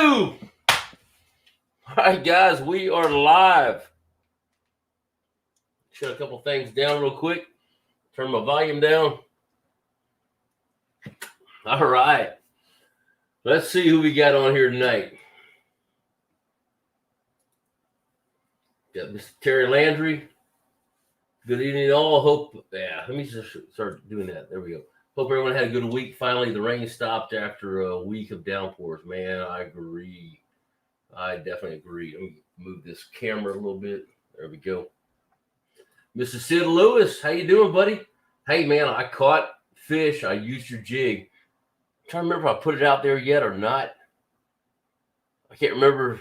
YouTube. All right, guys, we are live. Shut a couple things down real quick. Turn my volume down. All right. Let's see who we got on here tonight. Got Mr. Terry Landry. Good evening, all. Hope, let me just start doing that. There we go. Hope everyone had a good week. Finally, the rain stopped after a week of downpours. Man, I agree. I definitely agree. Let me move this camera a little bit. There we go. Mr. Sid Lewis, how you doing, buddy? Hey, man, I caught fish. I used your jig. I'm trying to remember if I put it out there yet or not. I can't remember.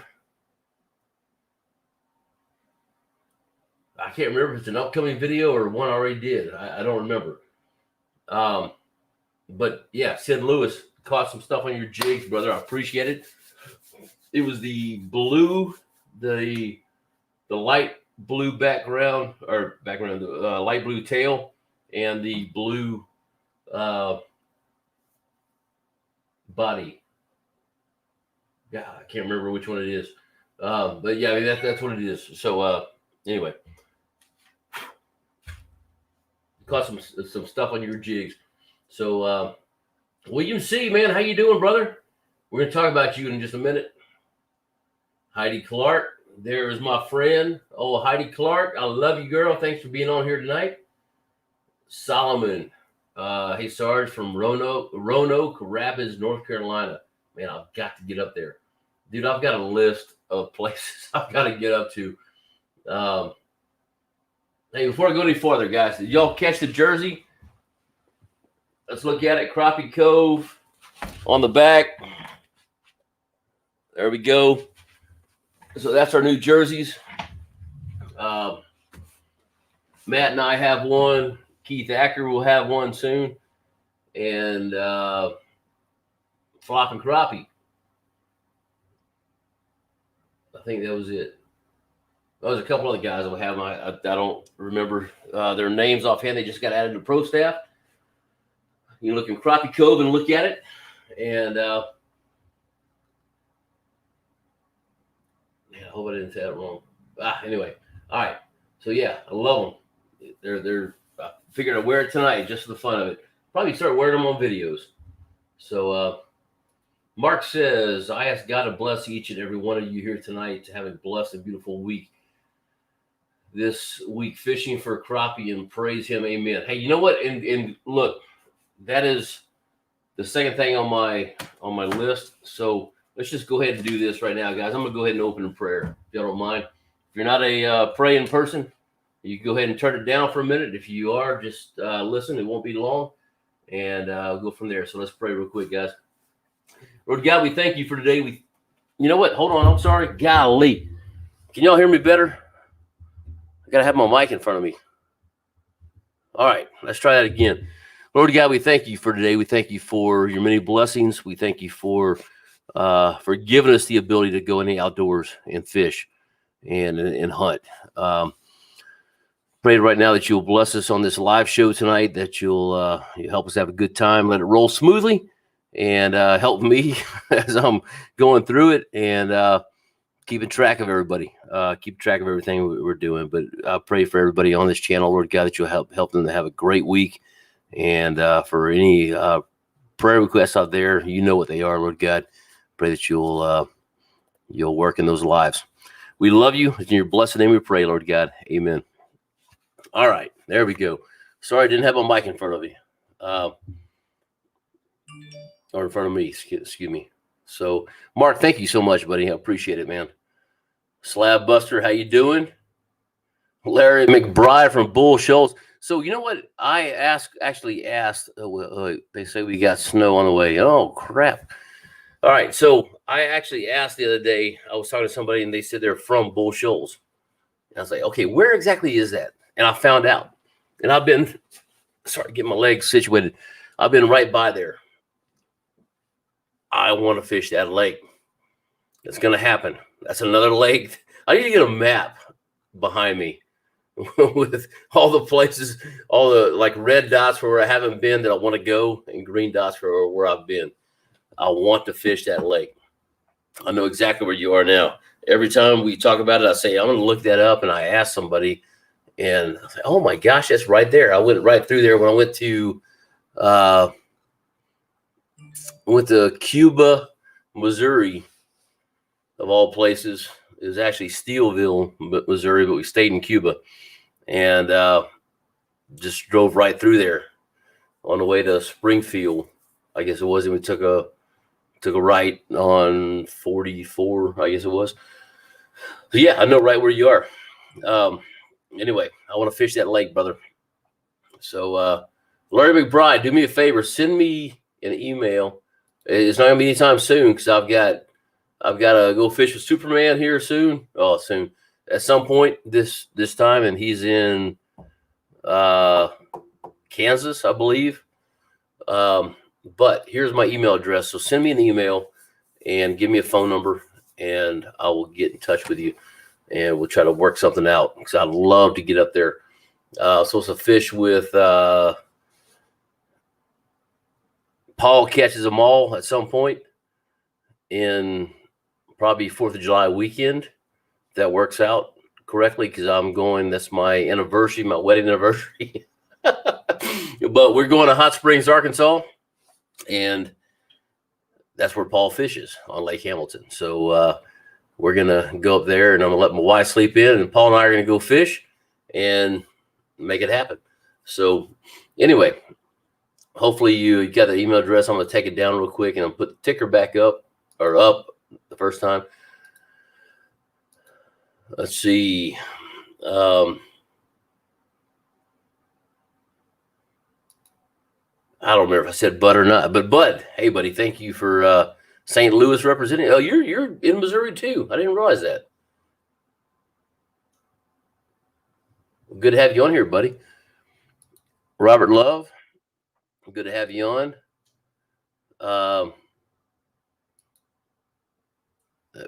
I can't remember if it's an upcoming video or one I already did. I don't remember. But yeah, Sid Lewis, caught some stuff on your jigs, brother. I appreciate it. It was the blue, the light blue background, the light blue tail, and the blue body. Yeah, I can't remember which one it is. But yeah, I mean, that's what it is. So anyway, caught some stuff on your jigs. So William C, man, how you doing, brother? We're gonna talk about you in just a minute. Heidi Clark, there is my friend. Oh, Heidi Clark, I love you, girl. Thanks for being on here tonight. Solomon, hey, Sarge from Roanoke Rapids, North Carolina. Man, I've got to get up there. Dude, I've got a list of places I've got to get up to. Hey, before I go any farther, guys, did y'all catch the jersey? Let's look at it. Crappie Cove on the back. There we go. So that's our new jerseys. Matt and I have one. Keith Acker will have one soon. And Flop and Crappie. I think that was it. There was a couple other guys that will have them. I don't remember their names offhand. They just got added to pro staff. You look in Crappie Cove and look at it. And I hope I didn't say that wrong. Anyway, all right. So yeah, I love them. They're. I figured I'd wear it tonight just for the fun of it. Probably start wearing them on videos. So Mark says, I ask God to bless each and every one of you here tonight to have a blessed and beautiful week. This week fishing for crappie and praise Him. Amen. Hey, you know what? And look, that is the second thing on my list. So let's just go ahead and do this right now, guys. I'm going to go ahead and open in prayer, if y'all don't mind. If you're not a praying person, you can go ahead and turn it down for a minute. If you are, just listen. It won't be long. And go from there. So let's pray real quick, guys. Lord God, we thank you for today. You know what? Hold on. I'm sorry. Golly. Can y'all hear me better? I got to have my mic in front of me. All right. Let's try that again. Lord God, we thank you for today. We thank you for your many blessings. We thank you for giving us the ability to go in the outdoors and fish and hunt. Pray right now that you'll bless us on this live show tonight, that you'll help us have a good time, let it roll smoothly, and help me as I'm going through it and keeping track of everybody, keep track of everything we're doing. But I pray for everybody on this channel, Lord God, that you'll help them to have a great week. And for any prayer requests out there, you know what they are, Lord God. Pray that you'll work in those lives. We love you. In your blessed name we pray, Lord God. Amen. All right. There we go. Sorry, I didn't have a mic in front of you. Or in front of me. Excuse me. So, Mark, thank you so much, buddy. I appreciate it, man. Slab Buster, how you doing? Larry McBride from Bull Shoals. So, you know what? I actually asked, they say we got snow on the way. Oh, crap. All right. So, I actually asked the other day, I was talking to somebody and they said they're from Bull Shoals. And I was like, okay, where exactly is that? And I found out. And I've been, getting my legs situated. I've been right by there. I want to fish that lake. It's going to happen. That's another lake. I need to get a map behind me with all the places, all the like red dots for where I haven't been that I want to go and green dots for where I've been. I want to fish that lake. I know exactly where you are now. Every time we talk about it, I say, I'm going to look that up. And I ask somebody, and I say, oh my gosh, that's right there. I went right through there when I went to Cuba, Missouri, of all places. It was actually Steelville, Missouri, but we stayed in Cuba, and just drove right through there on the way to Springfield. I guess it was, and we took a right on 44, I guess it was. So yeah, I know right where you are. Anyway, I want to fish that lake, brother. So Larry McBride, do me a favor, send me an email. It's not gonna be anytime soon because I've got to go fish with Superman here soon. Oh, soon at some point this time, and he's in Kansas, I believe. But here's my email address. So send me an email and give me a phone number, and I will get in touch with you, and we'll try to work something out because I'd love to get up there. Supposed to fish with Paul catches them all at some point in probably 4th of July weekend. If that works out correctly, because I'm going, that's my anniversary, my wedding anniversary. But we're going to Hot Springs, Arkansas, and that's where Paul fishes, on Lake Hamilton. So we're going to go up there, and I'm going to let my wife sleep in, and Paul and I are going to go fish and make it happen. So anyway, hopefully you got the email address. I'm going to take it down real quick, and I'll put the ticker back up, or up the first time. Let's see. I don't remember if I said Bud or not, but Bud, hey buddy, thank you for St. Louis representing. Oh, you're in Missouri too. I didn't realize that. Good to have you on here, buddy. Robert Love, good to have you on.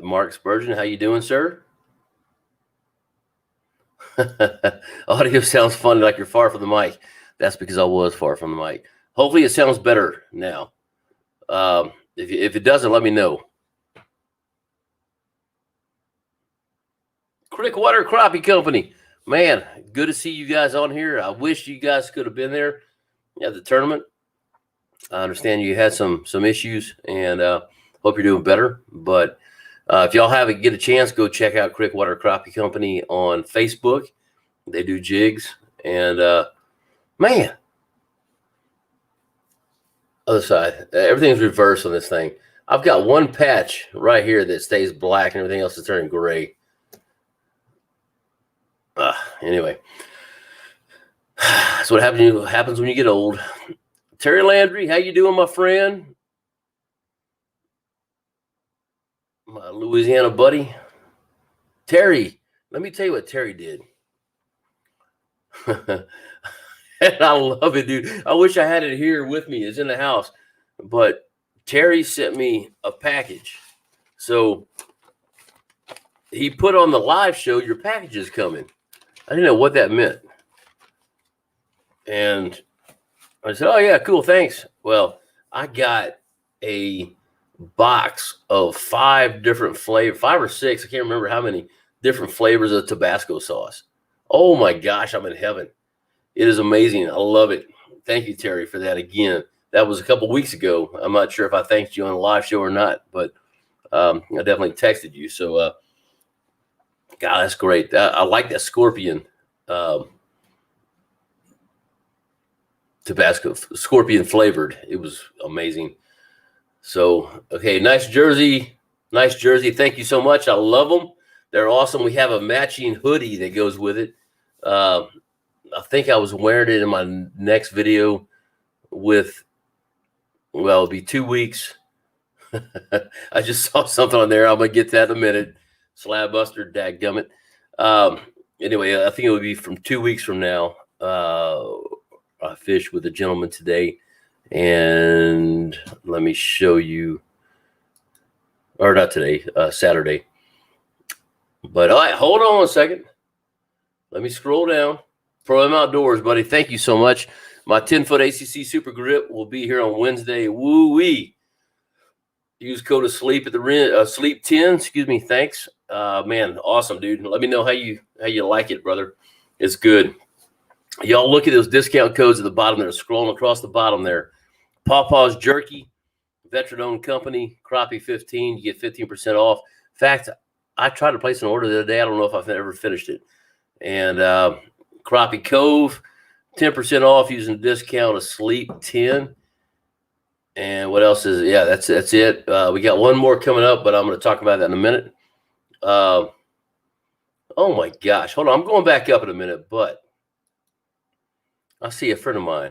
Mark Spurgeon, how you doing, sir? Audio sounds funny, like you're far from the mic. That's because I was far from the mic. Hopefully it sounds better now. If it doesn't, let me know. Crickwater Crappie Company. Man, good to see you guys on here. I wish you guys could have been there at the tournament. I understand you had some issues, and hope you're doing better. But if y'all get a chance, go check out Crickwater Crappie Company on Facebook. They do jigs, and man, other side, everything's reversed on this thing. I've got one patch right here that stays black, and everything else is turning gray. Anyway, that's what happens when you get old. Terry Landry, how you doing, my friend? My Louisiana buddy. Terry, let me tell you what Terry did. And I love it, dude. I wish I had it here with me. It's in the house. But Terry sent me a package. So he put on the live show, your package is coming. I didn't know what that meant. And I said, oh, yeah, cool, thanks. Well, I got a box of 5 different flavors, 5 or 6, I can't remember how many different flavors of Tabasco sauce. Oh, my gosh, I'm in heaven. It is amazing. I love it. Thank you, Terry, for that again. That was a couple weeks ago. I'm not sure if I thanked you on a live show or not, but I definitely texted you. So, God, that's great. I like that scorpion Tabasco, scorpion flavored. It was amazing. So, okay, nice jersey. Nice jersey. Thank you so much. I love them. They're awesome. We have a matching hoodie that goes with it. I think I was wearing it in my next video with, well, it'll be 2 weeks. I just saw something on there. I'm going to get to that in a minute. Slab buster, dadgummit. Anyway, I think it would be from 2 weeks from now. I fished with a gentleman today, and let me show you, or not today, Saturday. But all right, hold on a second. Let me scroll down. Pro M Outdoors, buddy. Thank you so much. My 10-foot ACC Super Grip will be here on Wednesday. Woo-wee. Use code asleep at the sleep 10. Excuse me. Thanks. Man, awesome, dude. Let me know how you like it, brother. It's good. Y'all look at those discount codes at the bottom there, scrolling across the bottom there. Pawpaw's Jerky, veteran-owned company, Crappie 15. You get 15% off. In fact, I tried to place an order the other day. I don't know if I've ever finished it. And Crappie Cove, 10% off using the discount asleep 10. And what else is it? Yeah, that's it. We got one more coming up, but I'm going to talk about that in a minute. Oh my gosh. Hold on. I'm going back up in a minute, but I see a friend of mine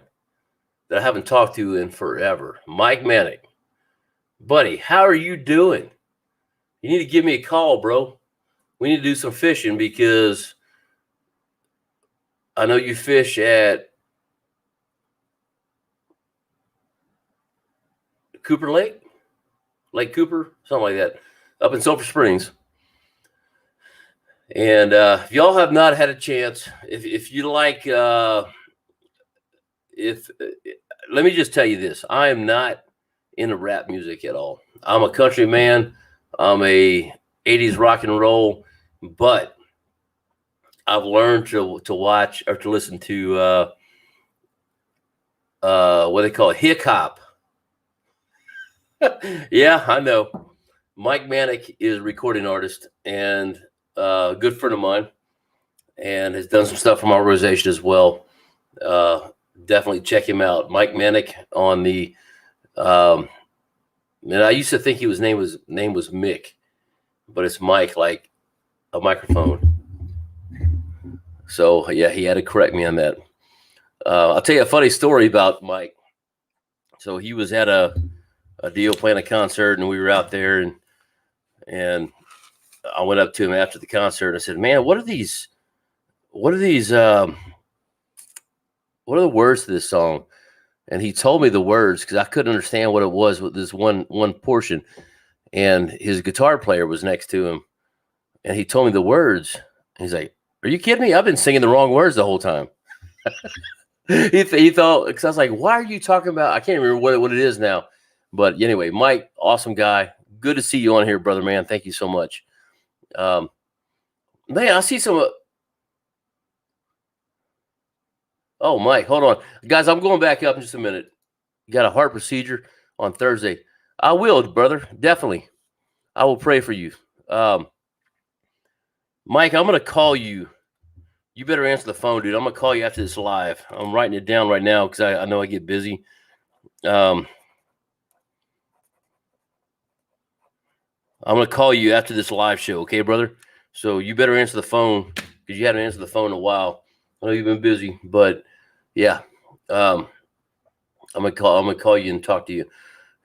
that I haven't talked to in forever, Mike Manick. Buddy, how are you doing? You need to give me a call, bro. We need to do some fishing because I know you fish at Cooper Lake Cooper, something like that, up in Sulphur Springs. And if y'all have not had a chance, if you like, let me just tell you this: I am not into rap music at all. I'm a country man. I'm a 80s rock and roll, but I've learned to watch or to listen to what they call hip hop. Yeah, I know. Mike Manick is a recording artist and a good friend of mine, and has done some stuff from our organization as well. Definitely check him out, Mike Manick on the. And I used to think his name was Mick, but it's Mike, like a microphone. So yeah, he had to correct me on that. I'll tell you a funny story about Mike. So he was at a deal playing a concert, and we were out there, and I went up to him after the concert and I said, "Man, what are the words to this song?" And he told me the words because I couldn't understand what it was with this one portion. And his guitar player was next to him, and he told me the words. He's like, "Are you kidding me? I've been singing the wrong words the whole time." He thought, because I was like, "Why are you talking about?" I can't remember what it is now. But anyway, Mike, awesome guy. Good to see you on here, brother, man. Thank you so much. Man, I see some. Oh, Mike, hold on. Guys, I'm going back up in just a minute. You got a heart procedure on Thursday. I will, brother. Definitely. I will pray for you. Mike, I'm going to call you. You better answer the phone, dude. I'm going to call you after this live. I'm writing it down right now because I know I get busy. I'm going to call you after this live show, okay, brother? So you better answer the phone because you haven't answered the phone in a while. I know you've been busy, but yeah, I'm gonna call you and talk to you.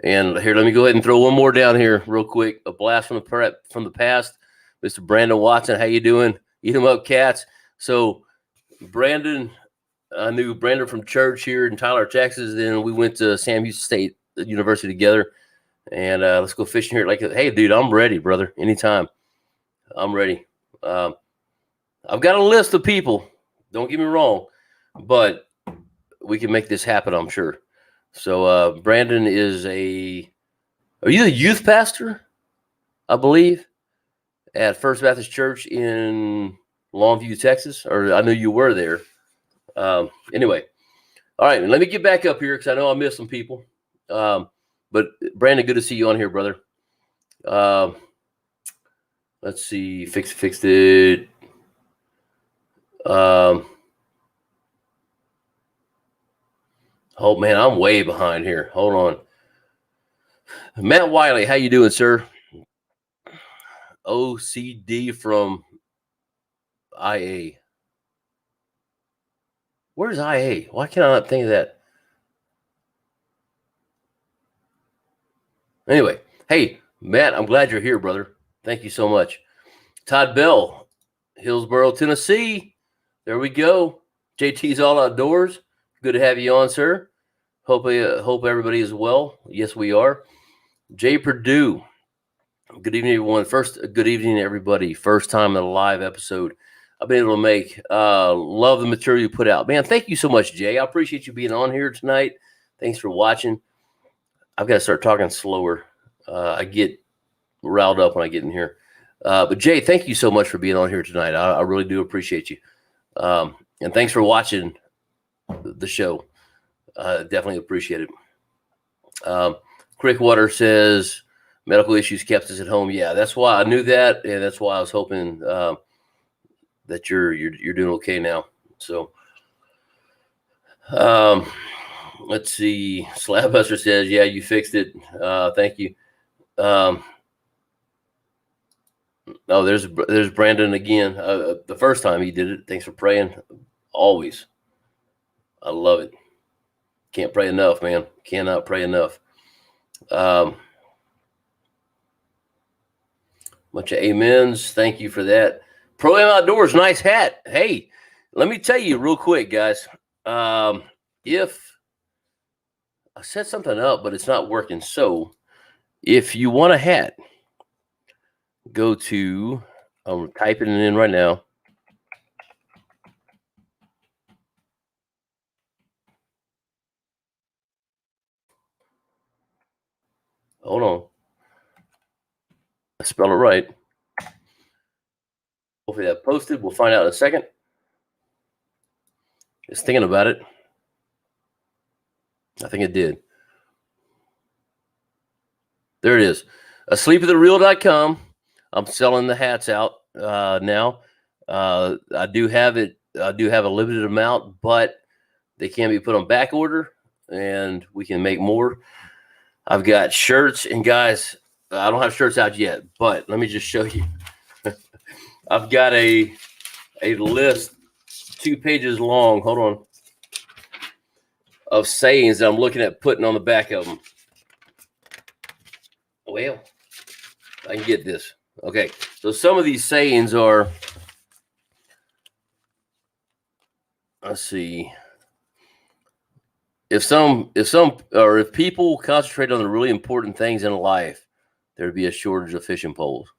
And here, let me go ahead and throw one more down here real quick. A blast from the past, Mr. Brandon Watson. How you doing? Eat 'em up, cats. So Brandon, I knew Brandon from church here in Tyler, Texas. Then we went to Sam Houston State University together. And let's go fishing here. Like, hey, dude, I'm ready, brother. Anytime. I'm ready. I've got a list of people. Don't get me wrong, but we can make this happen, I'm sure. So Brandon are you the youth pastor, I believe, at First Baptist Church in Longview, Texas? Or I know you were there. Anyway, all right, let me get back up here because I know I missed some people. But Brandon, good to see you on here, brother. Let's see, fixed it. Oh man, I'm way behind here. Hold on. Matt Wiley, how you doing, sir? OCD from IA. Where's IA? Why can't I not think of that? Anyway, hey, Matt, I'm glad you're here, brother. Thank you so much. Todd Bell, Hillsboro, Tennessee. There we go. JT's All Outdoors. Good to have you on, sir. Hope everybody is well. Yes, we are. Jay Purdue. Good evening, everyone. Good evening, everybody. First time in a live episode I've been able to make. Love the material you put out. Man, thank you so much, Jay. I appreciate you being on here tonight. Thanks for watching. I've got to start talking slower. I get riled up when I get in here. But Jay, thank you so much for being on here tonight. I really do appreciate you. And thanks for watching the show. Definitely appreciate it. Crickwater says medical issues kept us at home. Yeah, that's why I knew that, and that's why I was hoping that you're doing okay now. So, let's see. Slabbuster says, "Yeah, you fixed it. Thank you." Oh, there's Brandon again. The first time he did it. Thanks for praying. Always. I love it. Can't pray enough, man. Cannot pray enough. Bunch of amens. Thank you for that. Pro Am Outdoors, nice hat. Hey, let me tell you real quick, guys. If I set something up, but it's not working, so if you want a hat, go to, I'm typing it in right now. Hold on. I spell it right. Hopefully that posted. We'll find out in a second. Just thinking about it. I think it did. There it is. Asleepatthereal.com. I'm selling the hats out now. I do have it. I do have a limited amount, but they can be put on back order, and we can make more. I've got shirts, and guys, I don't have shirts out yet, but let me just show you. I've got a list, 2 pages long. Hold on. Of sayings that I'm looking at putting on the back of them. Well, I can get this. Okay, so some of these sayings are, let's see. If people concentrate on the really important things in life, there'd be a shortage of fishing poles.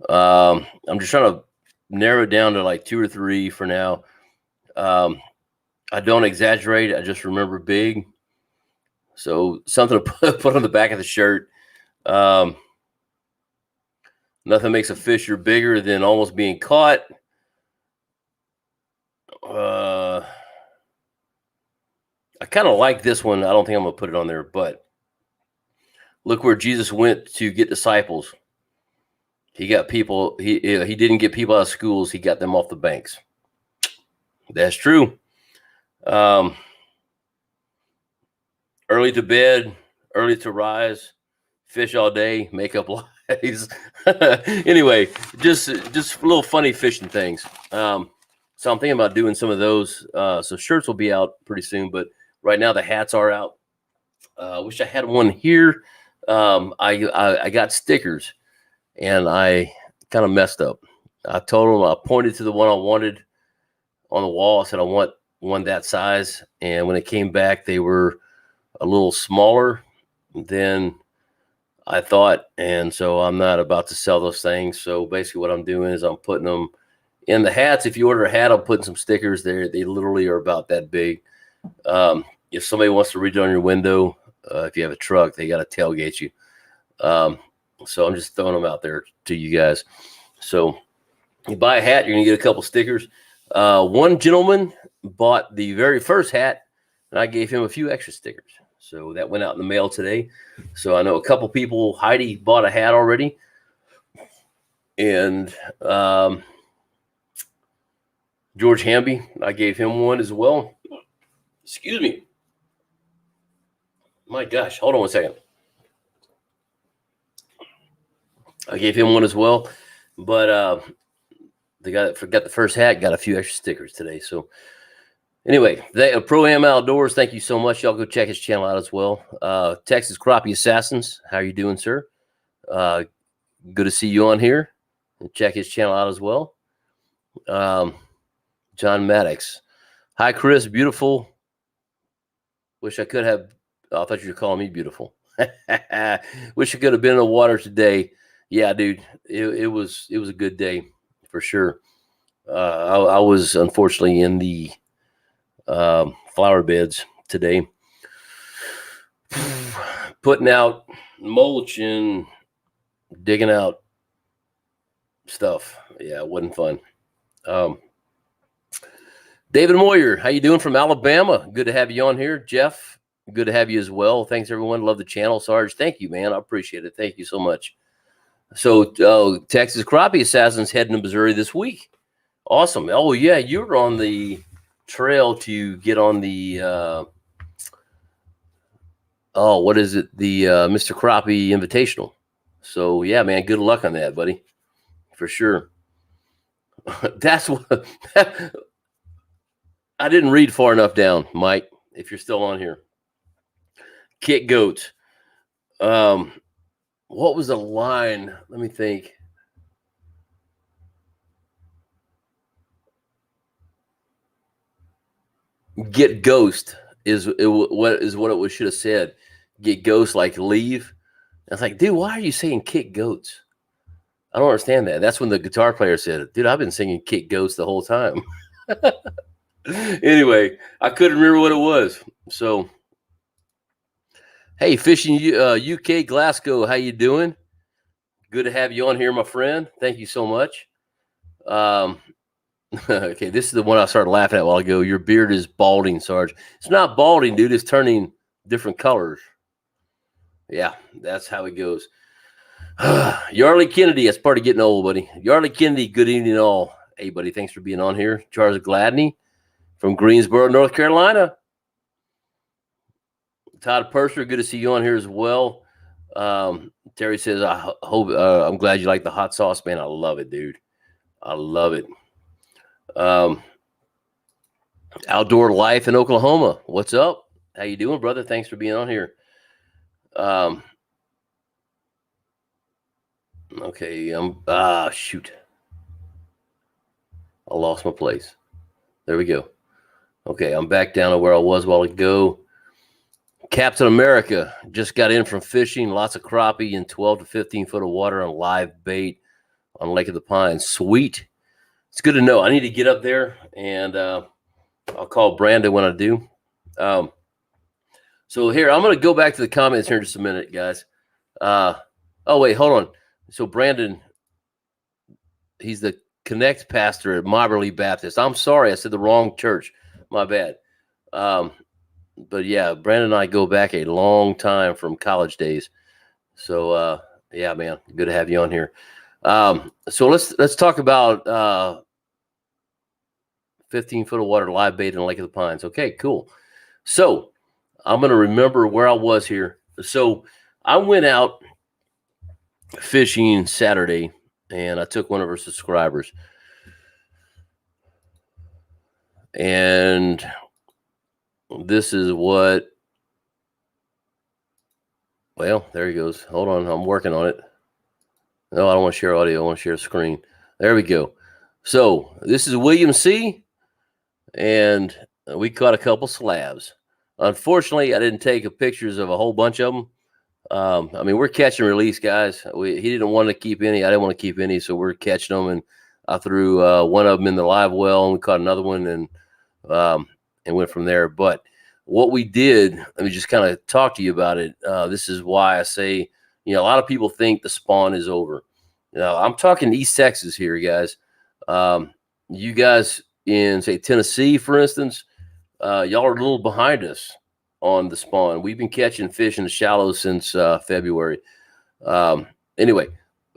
I'm just trying to narrow it down to like 2 or 3 for now. I don't exaggerate. I just remember big. So something to put on the back of the shirt. Nothing makes a fisher bigger than almost being caught. I kind of like this one. I don't think I'm going to put it on there, but look where Jesus went to get disciples. He got people. He didn't get people out of schools. He got them off the banks. That's true. Early to bed, early to rise, fish all day, make up lies. Anyway, just little funny fishing things. So I'm thinking about doing some of those. So shirts will be out pretty soon, but right now the hats are out. Wish I had one here. I got stickers, and I kind of messed up. I told them, I pointed to the one I wanted on the wall. I said I want one that size, and when it came back, they were a little smaller than I thought, and so I'm not about to sell those things. So basically what I'm doing is I'm putting them in the hats. If you order a hat, I'm putting some stickers there. They literally are about that big. If somebody wants to read it on your window, if you have a truck, they got to tailgate you. So I'm just throwing them out there to you guys. So you buy a hat, you're going to get a couple stickers. One gentleman bought the very first hat, and I gave him a few extra stickers. So that went out in the mail today. So I know a couple people. Heidi bought a hat already. And George Hamby, I gave him one as well. Excuse me. My gosh, hold on one second. I gave him one as well. But the guy that forgot the first hat got a few extra stickers today. So anyway, Pro Am Outdoors, thank you so much. Y'all go check his channel out as well. Texas Crappie Assassins, how are you doing, sir? Good to see you on here. And check his channel out as well. John Maddox. Hi, Chris. Beautiful. Wish I could have. I thought you were calling me beautiful. Wish I could have been in the water today. Yeah, dude. It was a good day for sure. I was unfortunately in the flower beds today. putting out mulch and digging out stuff. Yeah, it wasn't fun. David Moyer, how you doing from Alabama? Good to have you on here. Jeff, good to have you as well. Thanks, everyone. Love the channel. Sarge, thank you, man. I appreciate it. Thank you so much. So Texas Crappie Assassins heading to Missouri this week. Awesome. Oh, yeah, you were on the trail to get on the, what is it? The Mr. Crappie Invitational. So, yeah, man, good luck on that, buddy. For sure. That's what... I didn't read far enough down, Mike, if you're still on here. Kick goats. What was the line? Let me think. Get ghost is what it should have said. Get ghost, like leave. I was like, dude, why are you saying kick goats? I don't understand that. That's when the guitar player said, dude, I've been singing kick goats the whole time. Anyway, I couldn't remember what it was. So, hey, Fishing UK Glasgow, how you doing? Good to have you on here, my friend. Thank you so much. Okay, this is the one I started laughing at a while ago. Your beard is balding, Sarge. It's not balding, dude. It's turning different colors. Yeah, that's how it goes. Yarley Kennedy, that's part of getting old, buddy. Yarley Kennedy, good evening all. Hey, buddy, thanks for being on here. Charles Gladney from Greensboro, North Carolina. Todd Purser, good to see you on here as well. Terry says, I hope I'm glad you like the hot sauce, man. I love it, dude. I love it. Outdoor Life in Oklahoma. What's up? How you doing, brother? Thanks for being on here. Okay, shoot. I lost my place. There we go. Okay, I'm back down to where I was a while ago. Captain America just got in from fishing. Lots of crappie in 12 to 15 foot of water on live bait on Lake of the Pines. Sweet. It's good to know. I need to get up there, and I'll call Brandon when I do. So here, I'm going to go back to the comments here in just a minute, guys. Oh, wait, hold on. So Brandon, he's the Connect pastor at Moberly Baptist. I'm sorry, I said the wrong church. My bad. But yeah, Brandon and I go back a long time from college days. So yeah, man, good to have you on here. So let's talk about 15 foot of water live bait in Lake of the Pines. Okay, cool. So I'm gonna remember where I was here. So I went out fishing Saturday, and I took one of our subscribers, and this is what, well, there he goes. Hold on, I'm working on it. No, I don't want to share audio. I want to share screen. There we go. So this is William C., and we caught a couple slabs. Unfortunately, I didn't take pictures of a whole bunch of them. I mean, we're catch and release, guys. He didn't want to keep any. I didn't want to keep any, so we're catching them. And I threw one of them in the live well, and we caught another one, and went from there. But what we did, let me just kind of talk to you about it. This is why I say, a lot of people think the spawn is over. I'm talking East Texas here, guys. You guys in, say, Tennessee, for instance, y'all are a little behind us on the spawn. We've been catching fish in the shallows since February. Anyway,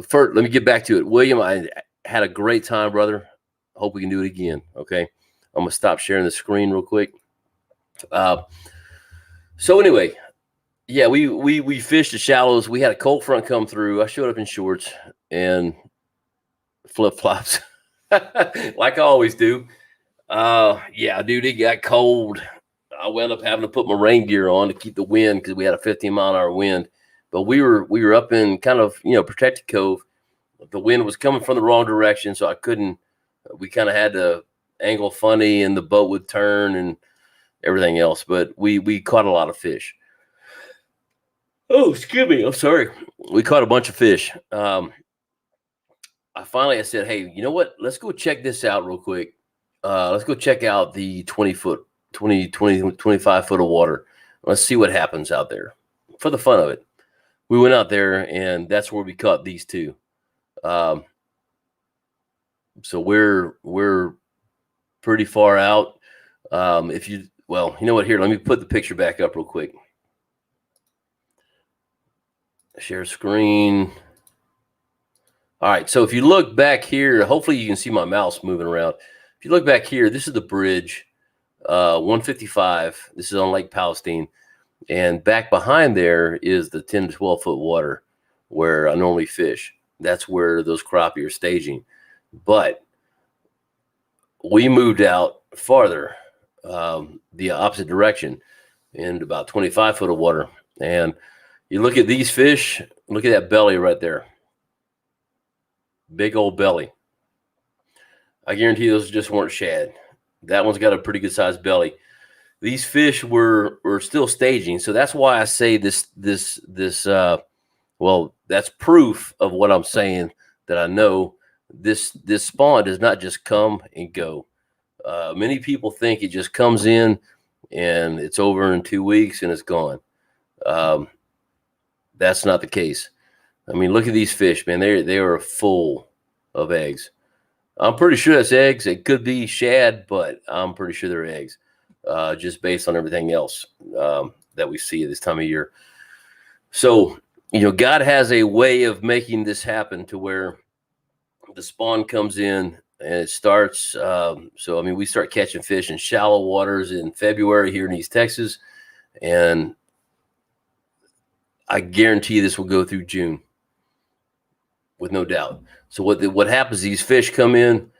first, let me get back to it. William, I had a great time, brother. Hope we can do it again. Okay. I'm going to stop sharing the screen real quick. So anyway, yeah, we fished the shallows. We had a cold front come through. I showed up in shorts and flip-flops like I always do. Yeah, dude, it got cold. I wound up having to put my rain gear on to keep the wind because we had a 15-mile-an-hour wind. But we were up in kind of, protected cove. The wind was coming from the wrong direction, so I couldn't. We kind of had to angle funny, and the boat would turn and everything else. But we caught a lot of fish. Oh, excuse me. I'm sorry. We caught a bunch of fish. I said, hey, you know what? Let's go check this out real quick. Let's go check out the 25 foot of water. Let's see what happens out there. for the fun of it. We went out there, and that's where we caught these two. So we're pretty far out. If you, well, you know what? Here, let me put the picture back up real quick. Share screen. All right. So if you look back here, hopefully you can see my mouse moving around. If you look back here, this is the bridge, 155. This is on Lake Palestine. And back behind there is the 10 to 12 foot water where I normally fish. That's where those crappie are staging. But we moved out farther, the opposite direction, in about 25 foot of water. And you look at these fish, look at that belly right there. Big old belly. I guarantee those just weren't shad. That one's got a pretty good sized belly. These fish were still staging. So that's why I say this, well, that's proof of what I'm saying, that I know this spawn does not just come and go. Many people think it just comes in and it's over in 2 weeks and it's gone. That's not the case. I mean, look at these fish, man. They are full of eggs. I'm pretty sure that's eggs. It could be shad, but I'm pretty sure they're eggs, just based on everything else that we see at this time of year. So, you know, God has a way of making this happen to where the spawn comes in and it starts. So, I mean, we start catching fish in shallow waters in February here in East Texas, and I guarantee this will go through June with no doubt. So what happens, these fish come in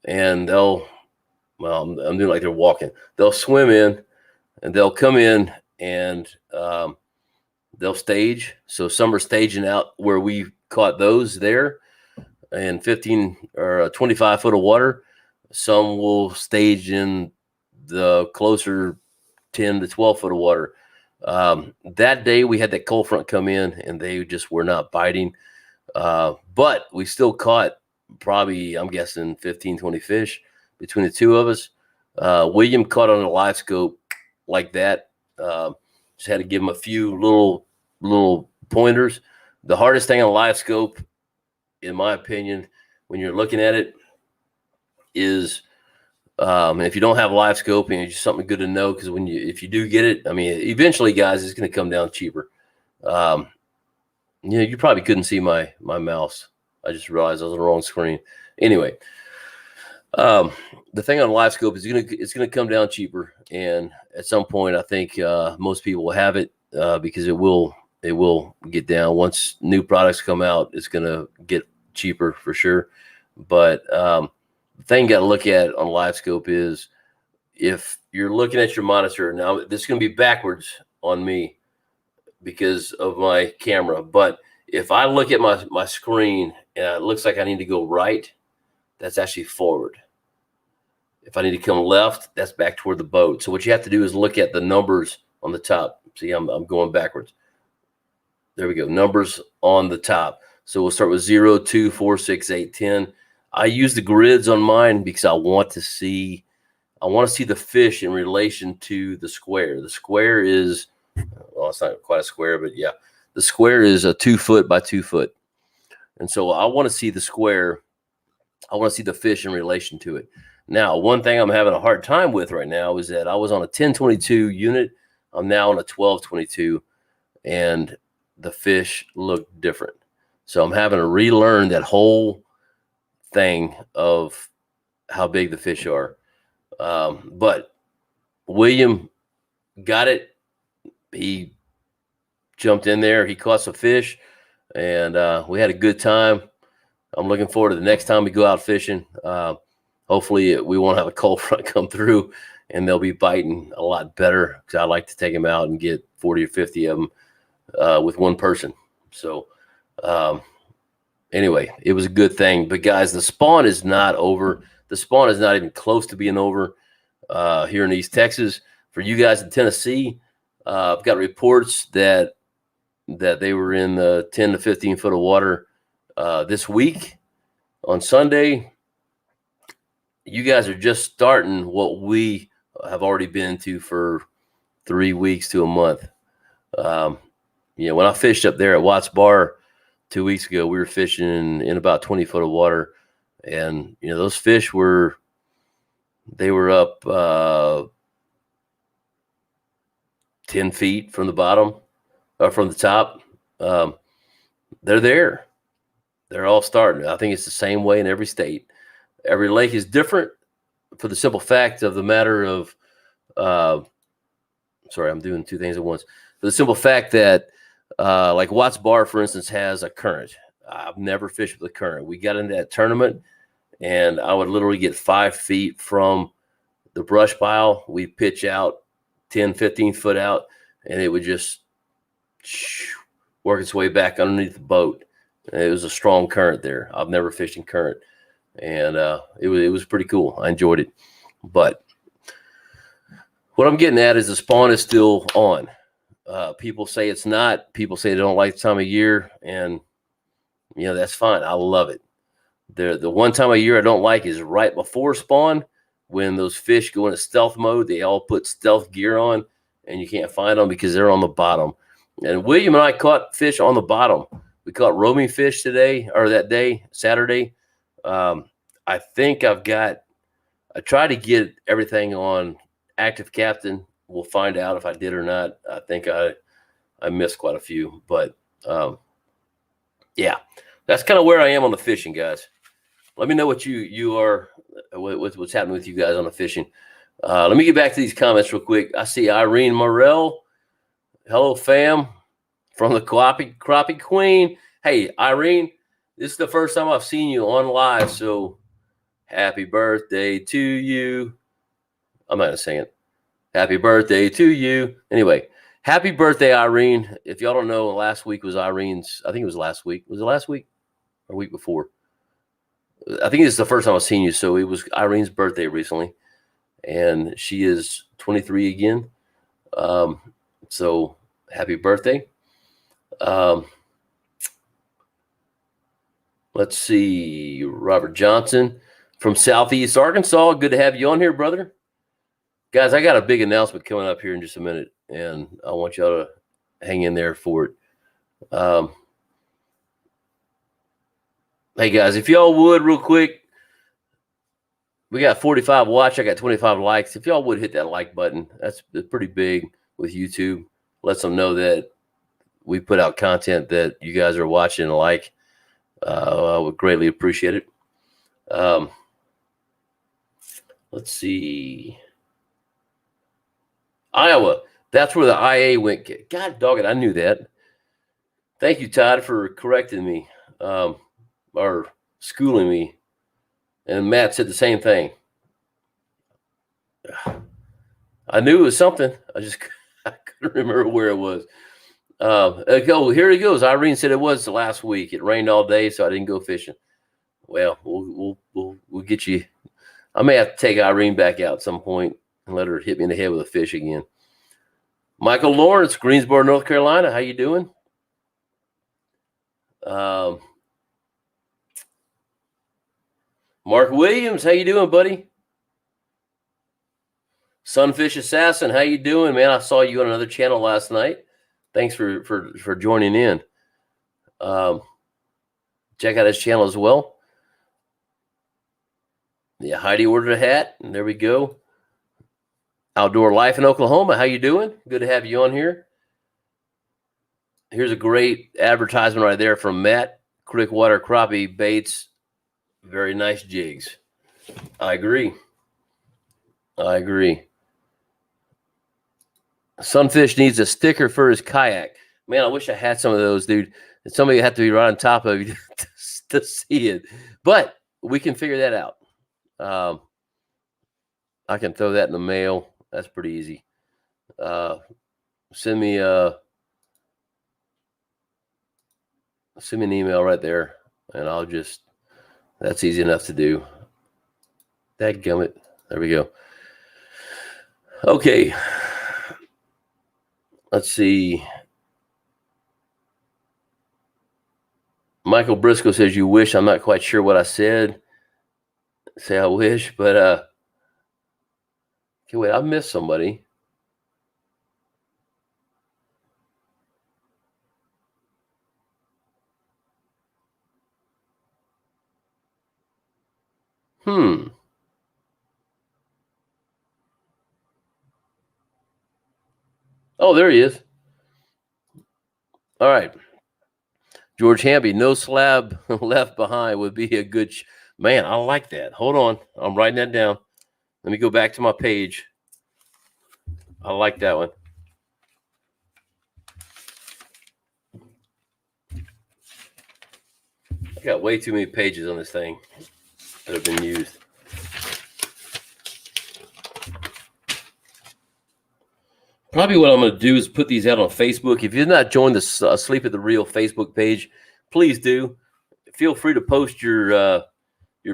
and they'll, well, I'm doing like they're walking. They'll swim in and they'll come in and they'll stage. So some are staging out where we caught those there in 15 or 25 foot of water. Some will stage in the closer 10 to 12 foot of water. That day we had that cold front come in and they just were not biting. But we still caught probably, I'm guessing 15, 20 fish between the two of us. William caught on a live scope like that. Just had to give him a few little pointers. The hardest thing on a live scope, in my opinion, when you're looking at it is, if you don't have a live scope, and it's just something good to know, because if you do get it, I mean, eventually, guys, it's going to come down cheaper. You know, you probably couldn't see my mouse. I just realized I was on the wrong screen. Anyway, the thing on live scope is it's gonna come down cheaper, and at some point, I think most people will have it because it will get down once new products come out. It's gonna get cheaper for sure. But the thing you got to look at on live scope is, if you're looking at your monitor now, this is gonna be backwards on me because of my camera. But if I look at my screen and it looks like I need to go right, that's actually forward. If I need to come left, that's back toward the boat. So what you have to do is look at the numbers on the top. See, I'm going backwards. There we go. Numbers on the top. So we'll start with 0, 2, 4, 6, 8, 10. I use the grids on mine because I want to see the fish in relation to the square. The square is, well, it's not quite a square, but yeah, the square is a 2 foot by 2 foot. And so I want to see the square. I want to see the fish in relation to it. Now, one thing I'm having a hard time with right now is that I was on a 1022 unit. I'm now on a 1222, and the fish look different. So I'm having to relearn that whole thing of how big the fish are. But William got it. He jumped in there. He caught some fish, and we had a good time. I'm looking forward to the next time we go out fishing. Hopefully we won't have a cold front come through, and they'll be biting a lot better, because I like to take them out and get 40 or 50 of them with one person. So anyway, it was a good thing. But guys, the spawn is not over. The spawn is not even close to being over here in East Texas. For you guys in Tennessee, I've got reports that they were in the 10 to 15 foot of water this week on Sunday. You guys are just starting what we have already been into for 3 weeks to a month. when I fished up there at Watts Bar 2 weeks ago, we were fishing in about 20 foot of water, and those fish were up 10 feet from the bottom, or from the top. They're there. They're all starting. I think it's the same way in every state. Every lake is different, for the simple fact of the matter of, sorry, I'm doing two things at once. For the simple fact that, like Watts Bar, for instance, has a current. I've never fished with a current. We got into that tournament, and I would literally get 5 feet from the brush pile. We'd pitch out 10, 15 foot out, and it would just work its way back underneath the boat. And it was a strong current there. I've never fished in current, and it was pretty cool. I enjoyed it. But what I'm getting at is the spawn is still on. People say it's not. People say they don't like the time of year, and that's fine. I love it. The one time of year I don't like is right before spawn, when those fish go into stealth mode. They all put stealth gear on, and you can't find them because they're on the bottom. And William and I caught fish on the bottom. We caught roaming fish that day, Saturday. I think I tried to get everything on active captain. We'll find out if I did or not. I think I missed quite a few, but yeah, that's kind of where I am on the fishing, guys. Let me know what you are, what's happening with you guys on the fishing. Let me get back to these comments real quick. I see Irene Morell. Hello, fam, from the Crappie Queen. Hey, Irene, this is the first time I've seen you on live, so happy birthday to you. I'm not going to sing it. Happy birthday to you. Anyway, happy birthday, Irene. If y'all don't know, last week was Irene's, I think it was last week. Was it last week or week before? I think this is the first time I've seen you, so it was Irene's birthday recently, and she is 23 again. So happy birthday. Let's see, Robert Johnson from Southeast Arkansas. Good to have you on here, brother. Guys, I got a big announcement coming up here in just a minute, and I want y'all to hang in there for it. Hey, guys, if y'all would, real quick, we got 45 watch. I got 25 likes. If y'all would hit that like button, that's pretty big with YouTube. Lets them know that we put out content that you guys are watching and like. I would greatly appreciate it. Let's see. Iowa. That's where the IA went. God dog it, I knew that. Thank you, Todd, for correcting me, or schooling me. And Matt said the same thing. I knew it was something. I couldn't remember where it was. Here he goes. Irene said it was last week. It rained all day, so I didn't go fishing. Well, we'll get you. I may have to take Irene back out at some point and let her hit me in the head with a fish again. Michael Lawrence, Greensboro, North Carolina. How you doing? Mark Williams, how you doing, buddy? Sunfish Assassin, how you doing, man? I saw you on another channel last night. Thanks for joining in. Check out his channel as well. Yeah, Heidi ordered a hat, and there we go. Outdoor Life in Oklahoma, how you doing? Good to have you on here. Here's a great advertisement right there from Matt. Crickwater Crappie Baits. Very nice jigs. I agree. Sunfish needs a sticker for his kayak. Man, I wish I had some of those, dude. Somebody had to be right on top of you to see it. But we can figure that out. I can throw that in the mail. That's pretty easy. Send me an email right there, and that's easy enough to do. Dadgummit. There we go. Okay. Let's see. Michael Briscoe says, you wish. I'm not quite sure what I said. Say I wish, but okay, wait, I missed somebody. Oh, there he is. All right. George Hamby, no slab left behind would be a good man. I like that. Hold on. I'm writing that down. Let me go back to my page. I like that one. I got way too many pages on this thing that have been used. Probably what I'm going to do is put these out on Facebook. If you've not joined the Sleep at the Real Facebook page, please do. Feel free to post your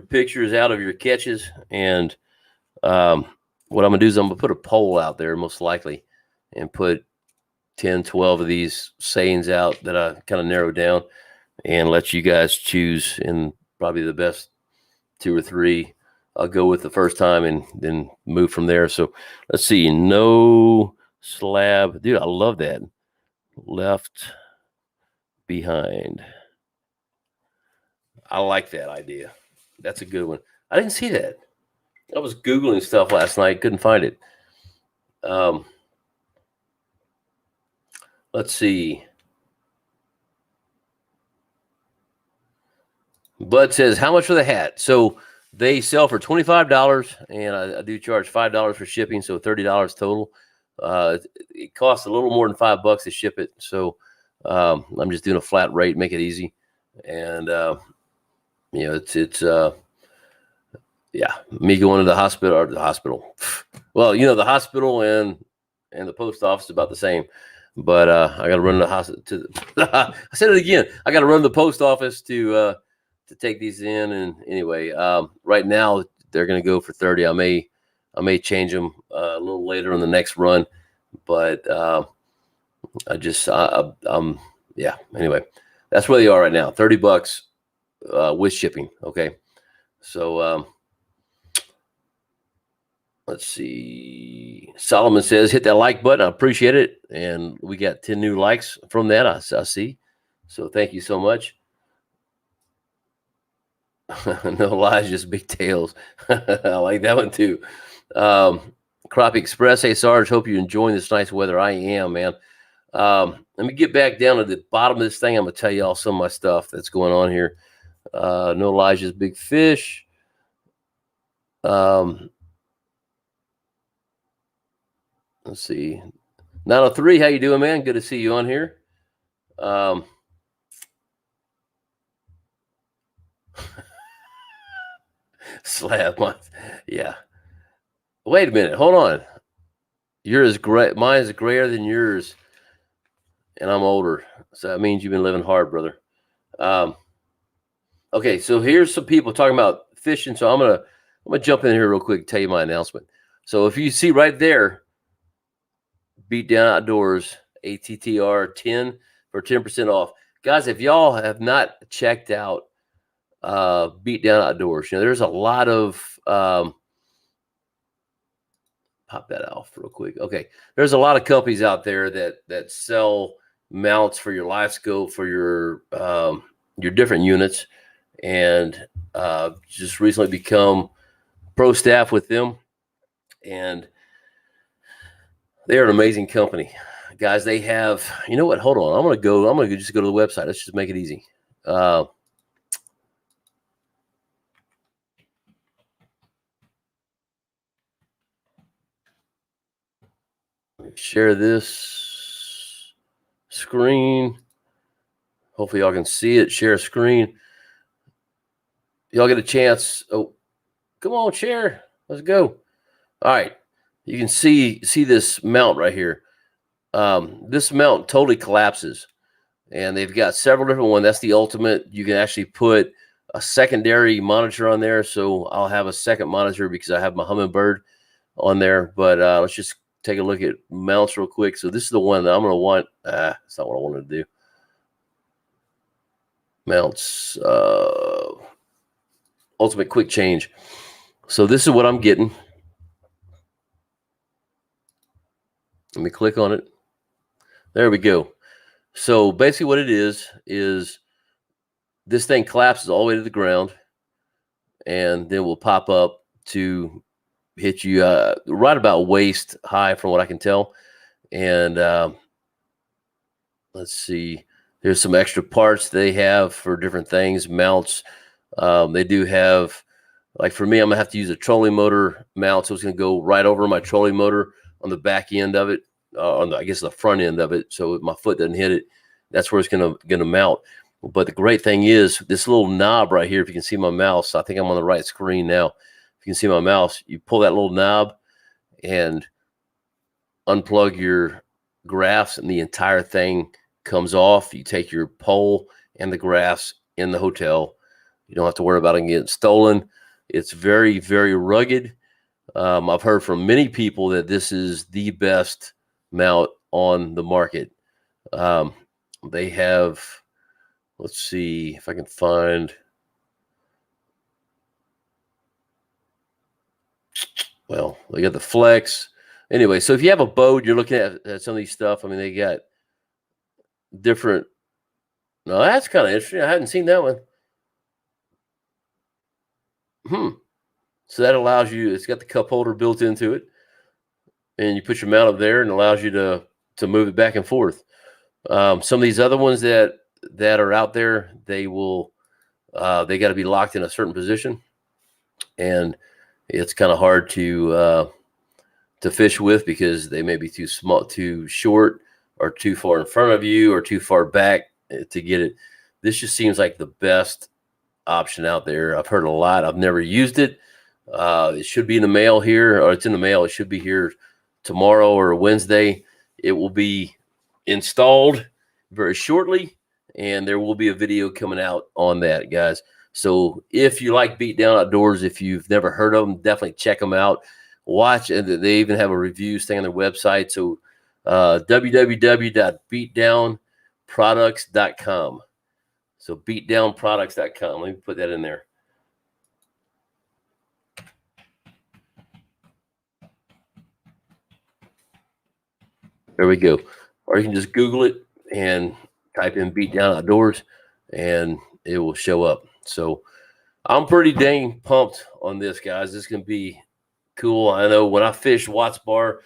pictures out of your catches. And what I'm going to do is I'm going to put a poll out there, most likely, and put 10, 12 of these sayings out that I kind of narrowed down and let you guys choose. And probably the best 2 or 3 I'll go with the first time and then move from there. So let's see. No slab. Dude, I love that. Left behind. I like that idea. That's a good one. I didn't see that. I was Googling stuff last night. Couldn't find it. Let's see. Bud says, how much for the hat? So they sell for $25, and I do charge $5 for shipping, so $30 total. It costs a little more than $5 to ship it, so I'm just doing a flat rate, make it easy, and it's yeah, me going to the hospital. Well, the hospital and the post office is about the same, but I got to run the hospital. I said it again. I got to run the post office to take these in, and anyway, right now they're going to go for 30. I may change them a little later on the next run, but yeah. Anyway, that's where they are right now. $30 with shipping. Okay, so let's see. Solomon says, hit that like button. I appreciate it, and we got 10 new likes from that. I see. So thank you so much. No lies, just big tails. I like that one too. Crop Express, hey Sarge, hope you're enjoying this nice weather. I am, man. Let me get back down to the bottom of this thing. I'm gonna tell you all some of my stuff that's going on here. No lies, just big fish. Let's see. 903, how you doing, man? Good to see you on here. Slab month. Yeah. Wait a minute. Hold on. Yours is gray. Mine is grayer than yours, and I'm older. So that means you've been living hard, brother. Okay, so here's some people talking about fishing. So I'm gonna jump in here real quick and tell you my announcement. So if you see right there, Beat Down Outdoors, ATTR 10 for 10% off. Guys, if y'all have not checked out Beat Down Outdoors, there's a lot of pop that off real quick. Okay, there's a lot of companies out there that sell mounts for your live scope, for your different units, and just recently become pro staff with them, and they're an amazing company, guys. They have, you know what? Hold on, I'm gonna just go to the website. Let's just make it easy. Share this screen. Hopefully y'all can see it. Share screen. Y'all get a chance. Oh, come on, share. Let's go. All right. You can see this mount right here. This mount totally collapses, and they've got several different ones. That's the ultimate. You can actually put a secondary monitor on there. So I'll have a second monitor because I have my Humminbird on there. But let's just take a look at mounts real quick. So this is the one that I'm going to want. That's not what I wanted to do. Mounts, ultimate quick change. So this is what I'm getting. Let me click on it. There we go. So basically what it is this thing collapses all the way to the ground, and then will pop up to hit you right about waist high, from what I can tell. And let's see, there's some extra parts they have for different things, mounts. They do have, like for me, I'm gonna have to use a trolling motor mount, so it's gonna go right over my trolling motor on the back end of it, on the, I guess the front end of it, so my foot doesn't hit it. That's where it's gonna mount. But the great thing is this little knob right here. If you can see my mouse, I think I'm on the right screen now. If you can see my mouse, you pull that little knob and unplug your graphs, and the entire thing comes off. You take your pole and the graphs in the hotel. You don't have to worry about it getting stolen. It's very, very rugged. I've heard from many people that this is the best mount on the market. They have, let's see if I can find, well, they got the Flex. Anyway, so if you have a boat, you're looking at some of these stuff. I mean, they got different. No, that's kind of interesting. I hadn't seen that one. So that allows you, it's got the cup holder built into it, and you put your mount up there and allows you to move it back and forth. Some of these other ones that are out there, they will, they got to be locked in a certain position, and it's kind of hard to fish with because they may be too small, too short, or too far in front of you, or too far back to get it. This just seems like the best option out there. I've heard a lot. I've never used it. It should be in the mail here, or it's in the mail. It should be here tomorrow or Wednesday. It will be installed very shortly, and there will be a video coming out on that, guys. So if you like Beat Down Outdoors, if you've never heard of them, definitely check them out. Watch, and they even have a review thing on their website. So www.beatdownproducts.com. So beatdownproducts.com. Let me put that in there. There we go. Or you can just Google it and type in Beat Down Outdoors, and it will show up. So I'm pretty dang pumped on this, guys. This can be cool. I know when I fished Watts Bar,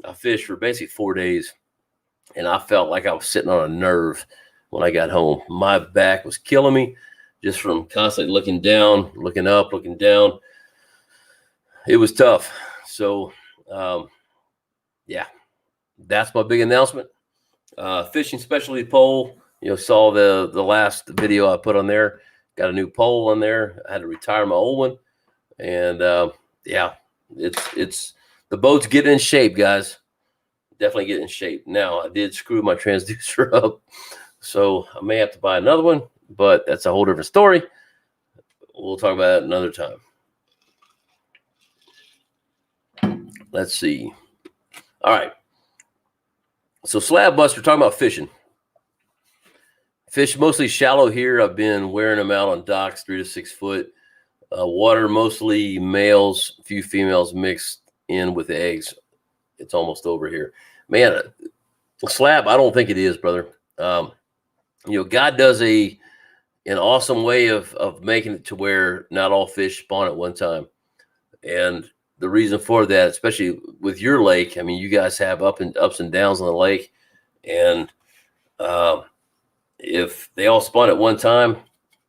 I fished for basically 4 days, and I felt like I was sitting on a nerve when I got home. My back was killing me just from constantly looking down, looking up, looking down. It was tough. So, yeah, that's my big announcement. Fishing specialty pole. You know, saw the last video I put on there. Got a new pole on there. I had to retire my old one, and yeah, it's the boat's getting in shape, guys. Definitely getting in shape. Now, I did screw my transducer up, so I may have to buy another one, but that's a whole different story. We'll talk about it another time. Let's see. All right. So slab buster, talking about fishing. Fish mostly shallow here. I've been wearing them out on docks, 3 to 6 foot. Water mostly males, a few females mixed in with eggs. It's almost over here. Man, slab, I don't think it is, brother. You know, God does an awesome way of making it to where not all fish spawn at one time. And the reason for that, especially with your lake, I mean, you guys have ups and downs on the lake. And if they all spawn at one time,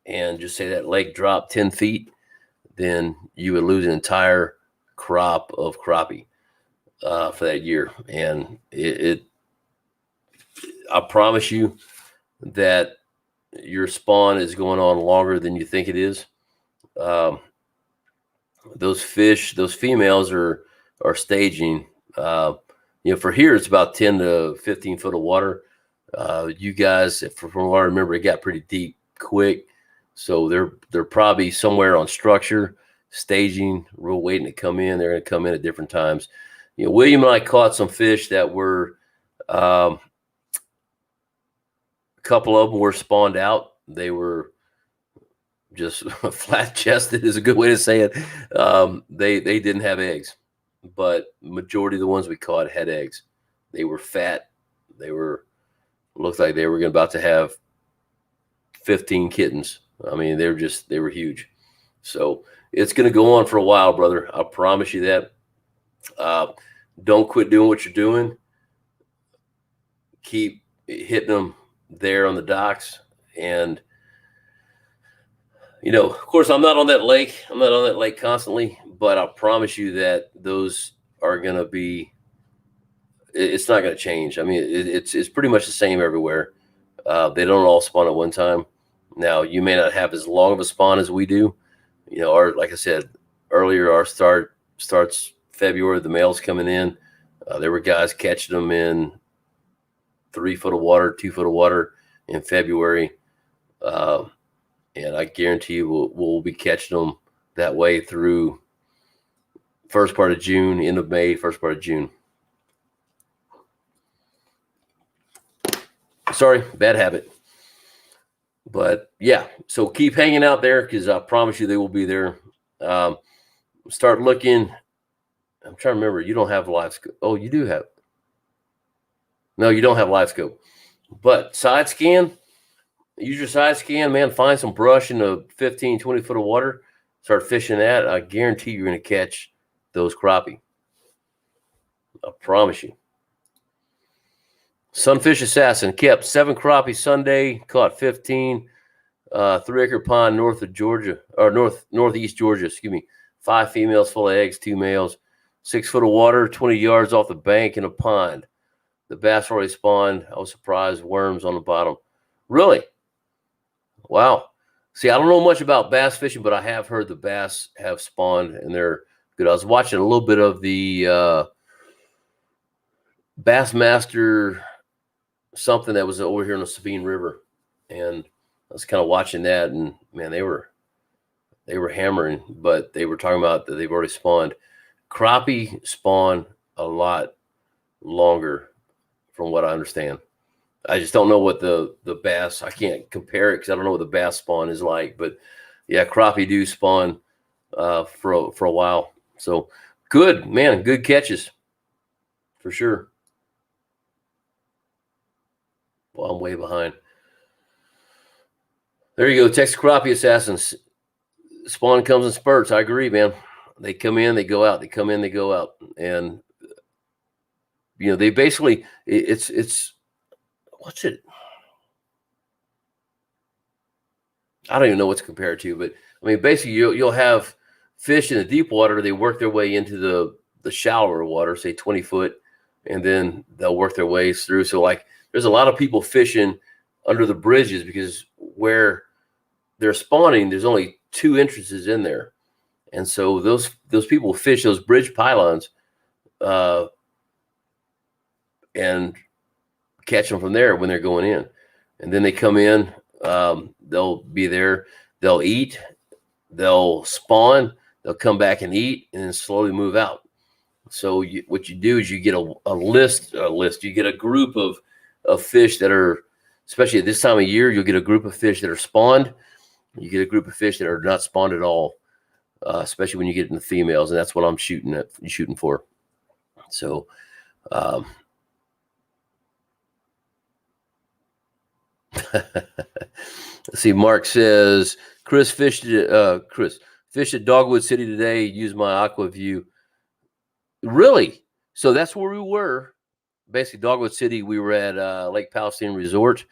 and just say that lake dropped 10 feet, then you would lose an entire crop of crappie for that year. And I promise you that your spawn is going on longer than you think it is. Those fish, those females are staging. You know, for here it's about 10 to 15 foot of water. You guys, from what I remember, it got pretty deep quick. So they're probably somewhere on structure, staging, real waiting to come in. They're going to come in at different times. You know, William and I caught some fish that were, a couple of them were spawned out. They were just flat chested is a good way to say it. They didn't have eggs, but majority of the ones we caught had eggs. They were fat. Looked like they were about to have 15 kittens. I mean, they were huge. So it's going to go on for a while, brother. I promise you that. Don't quit doing what you're doing. Keep hitting them there on the docks. And, of course, I'm not on that lake. I'm not on that lake constantly, but I promise you that those are going to be, it's not going to change. I mean, it's pretty much the same everywhere. They don't all spawn at one time. Now, you may not have as long of a spawn as we do. Like I said earlier, our starts February. The males coming in. There were guys catching them in 3 foot of water, 2 foot of water in February. And I guarantee you we'll be catching them that way through first part of June, end of May, first part of June. Sorry, bad habit. But yeah, so keep hanging out there because I promise you they will be there. Start looking. I'm trying to remember. You don't have live scope. Oh, you do have. No, you don't have live scope. But side scan, use your side scan, man. Find some brush in the 15, 20 foot of water. Start fishing that. I guarantee you're going to catch those crappie. I promise you. Sunfish Assassin kept 7 crappie Sunday, caught 15. 3-acre pond north of Georgia, or northeast Georgia, 5 females full of eggs, 2 males, 6 foot of water, 20 yards off the bank in a pond. The bass already spawned. I was surprised, worms on the bottom. Really? Wow. See, I don't know much about bass fishing, but I have heard the bass have spawned and they're good. I was watching a little bit of the Bassmaster something that was over here in the Sabine River, and I was kind of watching that, and man, they were hammering, but they were talking about that they've already spawned. Crappie spawn a lot longer, from what I understand. I just don't know what the bass. I can't compare it because I don't know what the bass spawn is like. But yeah, crappie do spawn for a while. So good, man. Good catches for sure. Well, I'm way behind. There you go. Texas Crappie Assassins. Spawn comes in spurts. I agree, man. They come in, they go out. They come in, they go out. And, they basically, it's what's it? I don't even know what's compared to, but I mean, basically you'll have fish in the deep water. They work their way into the shallower water, say 20 foot, and then they'll work their ways through. So like, there's a lot of people fishing under the bridges because where they're spawning, there's only 2 entrances in there. And so those people fish those bridge pylons and catch them from there when they're going in. And then they come in, they'll be there, they'll eat, they'll spawn, they'll come back and eat, and then slowly move out. So what you do is you get a list, you get a group of fish that are, especially at this time of year, you'll get a group of fish that are spawned. You get a group of fish that are not spawned at all, especially when you get in the females, and that's what I'm shooting for. So, let's see. Mark says Chris fished at Dogwood City today. Used my Aqua View. Really? So that's where we were. Basically, Dogwood City. We were at Lake Palestine Resort,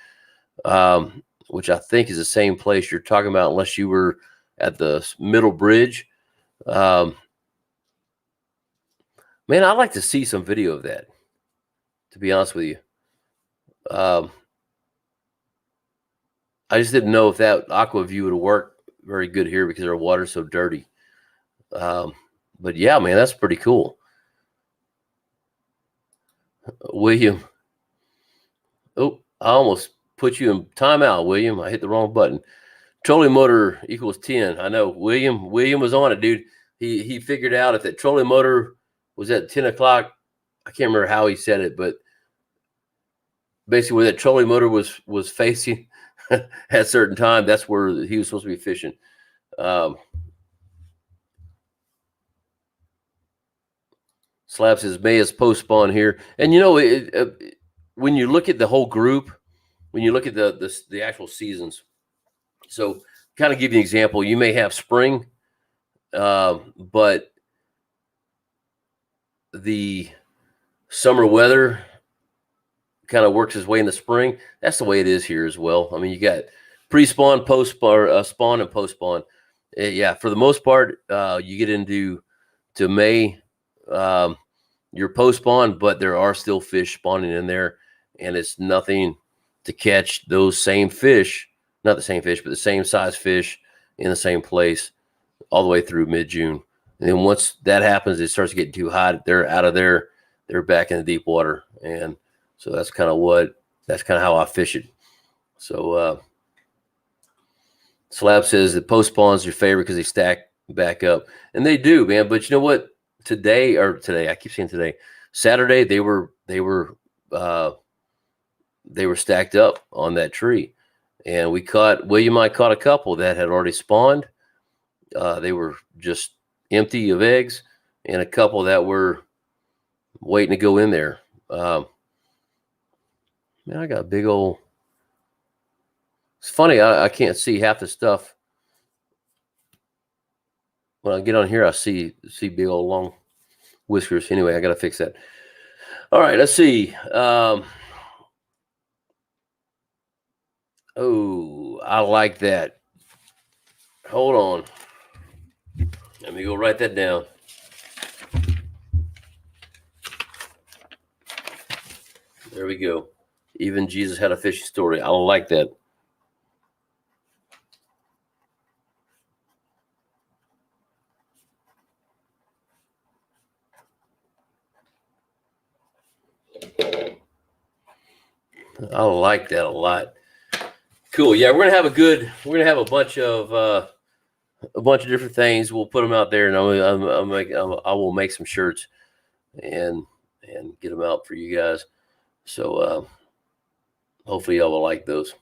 which I think is the same place you're talking about, unless you were at the middle bridge. Man, I'd like to see some video of that, to be honest with you. I just didn't know if that Aqua View would work very good here because our water's so dirty. But yeah, man, that's pretty cool. William. Oh, I almost put you in timeout, William. I hit the wrong button. Trolling motor equals 10. I know. William was on it, dude. He figured out if that trolling motor was at 10 o'clock. I can't remember how he said it, but basically where that trolling motor was facing at a certain time, that's where he was supposed to be fishing. Slab says May is post spawn here, and when you look at the whole group, when you look at the actual seasons, so kind of give you an example, you may have spring But the summer weather kind of works its way in the spring. That's the way it is here as well. I mean, you got pre-spawn, post-spawn, spawn, and post-spawn. Yeah, for the most part, you get into May, you're post-spawn, but there are still fish spawning in there, and it's nothing to catch those same fish, not the same fish, but the same size fish in the same place all the way through mid-June. And then once that happens, it starts getting too hot. They're out of there. They're back in the deep water. And so that's kind of how I fish it. So Slab says that post spawn's your favorite because they stack back up. And they do, man. But you know what? Today, I keep saying today, Saturday, they were stacked up on that tree. And William and I caught a couple that had already spawned. They were just empty of eggs, and a couple that were waiting to go in there. Man, I got a big old. It's funny, I can't see half the stuff. When I get on here, I see big old long whiskers. Anyway, I got to fix that. All right, let's see. Oh, I like that. Hold on. Let me go write that down. There we go. Even Jesus had a fishing story. I like that. I like that a lot. Cool. Yeah, we're gonna have a bunch of different things. We'll put them out there, and I will make some shirts and get them out for you guys. So hopefully y'all will like those.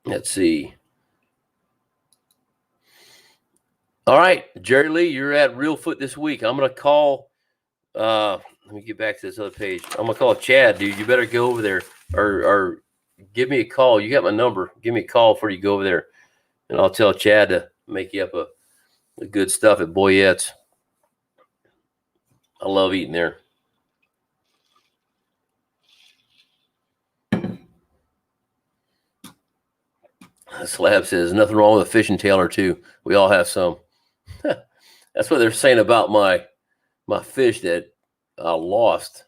Let's see. All right, Jerry Lee, you're at Reelfoot this week. I'm gonna call. Let me get back to this other page. I'm gonna call Chad, dude. You better go over there or give me a call. You got my number. Give me a call before you go over there, and I'll tell Chad to make you up a good stuff at Boyette's. I love eating there. Slab says nothing wrong with a fishing tail or two. We all have some. That's what they're saying about my fish that I lost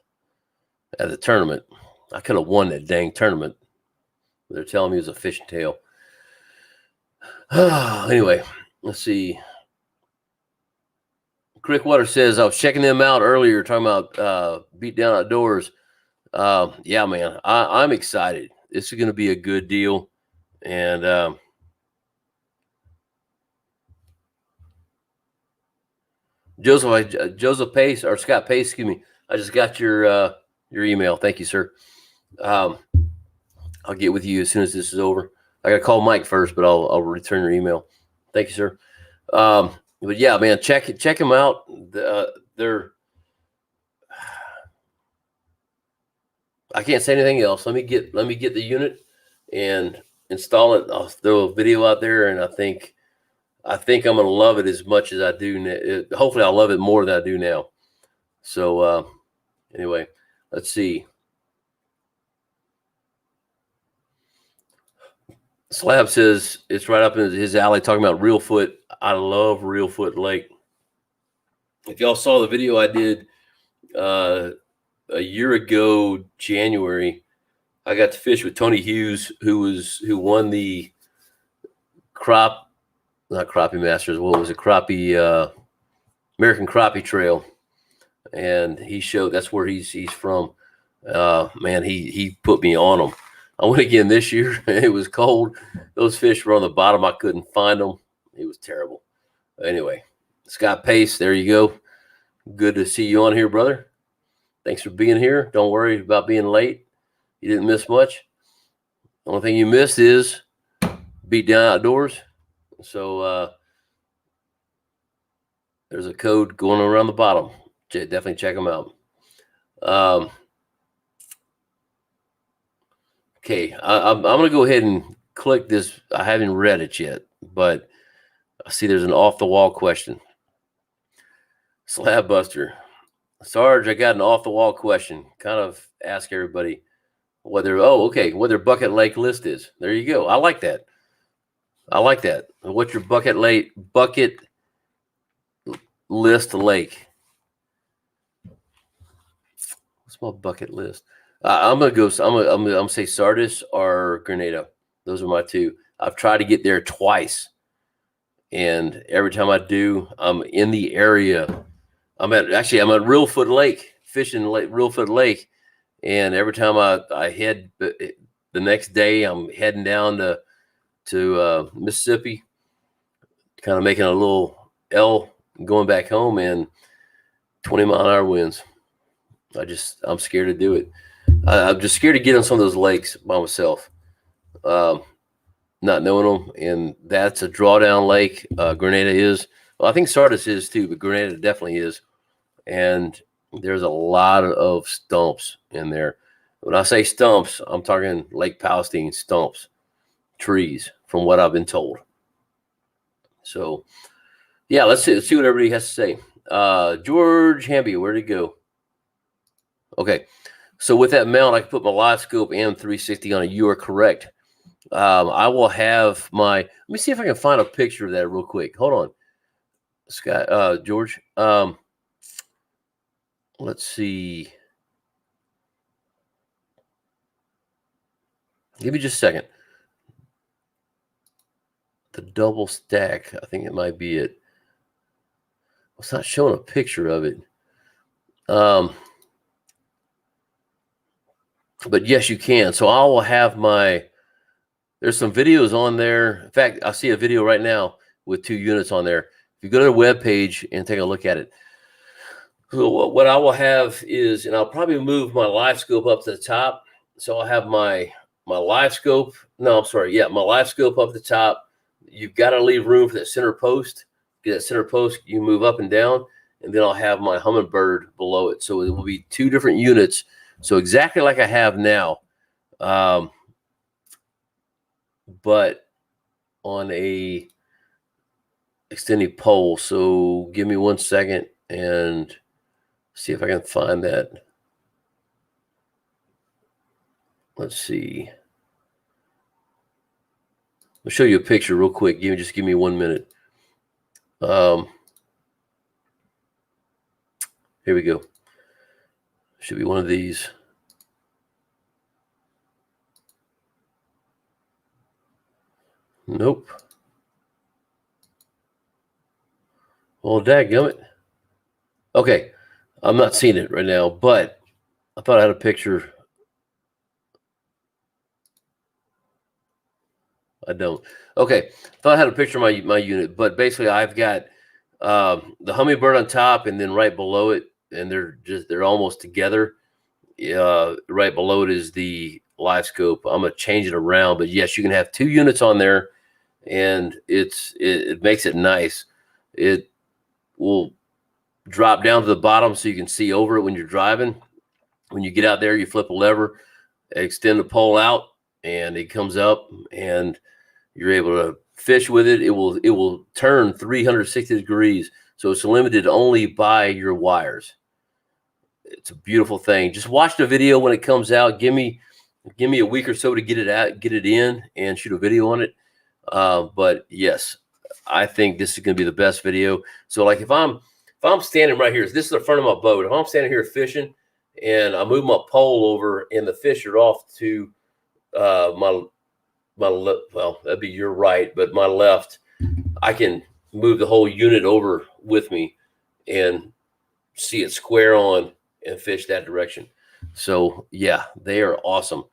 at the tournament. I could have won that dang tournament. They're telling me it was a fishing tail. Anyway, let's see. Crickwater says I was checking them out earlier, talking about Beat Down Outdoors. Yeah, man, I'm excited. This is going to be a good deal, and Joseph Pace or Scott Pace, excuse me. I just got your email. Thank you, sir. I'll get with you as soon as this is over. I got to call Mike first, but I'll return your email. Thank you, sir. But yeah, man, check them out. They're. I can't say anything else. Let me get the unit and install it. I'll throw a video out there, and I think I'm going to love it as much as I do. Hopefully, I'll love it more than I do now. So anyway, let's see. Slab says it's right up in his alley talking about Reelfoot. I love Reelfoot Lake. If y'all saw the video I did a year ago, January, I got to fish with Tony Hughes, who won the not Crappie Masters. What was it? American Crappie Trail. And he showed that's where he's from. Man, he put me on them. I went again this year. It was cold. Those fish were on the bottom. I couldn't find them. It was terrible. Anyway, Scott Pace, there you go. Good to see you on here, brother. Thanks for being here. Don't worry about being late. You didn't miss much. The only thing you missed is Beat Down Outdoors. So there's a code going around the bottom. Definitely check them out. Okay, I'm going to go ahead and click this. I haven't read it yet, but I see there's an off the wall question. Slab Buster. Sarge, I got an off the wall question. Kind of ask everybody what their bucket lake list is. There you go. I like that. What's your bucket list lake? What's my bucket list? I'm gonna say Sardis or Grenada. Those are my two. I've tried to get there twice, and every time I do, I'm in the area. I'm at Reelfoot Lake, fishing Reelfoot Lake, and every time I head the next day, I'm heading down to Mississippi, kind of making a little L going back home, and 20-mile-an-hour winds. I'm scared to do it. I'm just scared to get on some of those lakes by myself, not knowing them. And that's a drawdown lake. Grenada is. Well, I think Sardis is too, but Grenada definitely is. And there's a lot of stumps in there. When I say stumps, I'm talking Lake Palestine stumps, trees, from what I've been told. So, yeah, let's see what everybody has to say. George Hamby, where'd he go? Okay, so with that mount, I can put my live scope and 360 on it. You are correct. I will have let me see if I can find a picture of that real quick. Hold on, Scott, George. Let's see. Give me just a second. The double stack, I think it might be it. It's not showing a picture of it. But yes, you can. So I will have there's some videos on there. In fact, I see a video right now with 2 units on there. If you go to the webpage and take a look at it. So what I will have is, and I'll probably move my live scope up to the top. So I'll have my live scope. No, I'm sorry. Yeah, my live scope up at the top. You've got to leave room for that center post. Get that center post, you move up and down, and then I'll have my Humminbird below it. So it will be 2 different units. So exactly like I have now, but on a extended pole. So give me 1 second and see if I can find that. Let's see. I'll show you a picture real quick. Just give me 1 minute. Here we go. Should be one of these. Nope. Well, dadgummit. Okay. I'm not seeing it right now, but I thought I had a picture. I don't. Okay. Thought I had a picture of my unit, but basically I've got the Humminbird on top, and then right below it, and they're almost together. Right below it is the live scope. I'm gonna change it around, but yes, you can have 2 units on there, and it makes it nice. It will drop down to the bottom so you can see over it when you're driving. When you get out there, you flip a lever, extend the pole out, and it comes up, and you're able to fish with it. It will turn 360 degrees, so it's limited only by your wires. It's a beautiful thing. Just watch the video when it comes out. Give me a week or so to get it out, get it in, and shoot a video on it. But yes, I think this is going to be the best video. So like if I'm standing right here, this is the front of my boat. If I'm standing here fishing and I move my pole over and the fish are off to well, that'd be your right, but my left, I can move the whole unit over with me and see it square on and fish that direction. So yeah, they are awesome.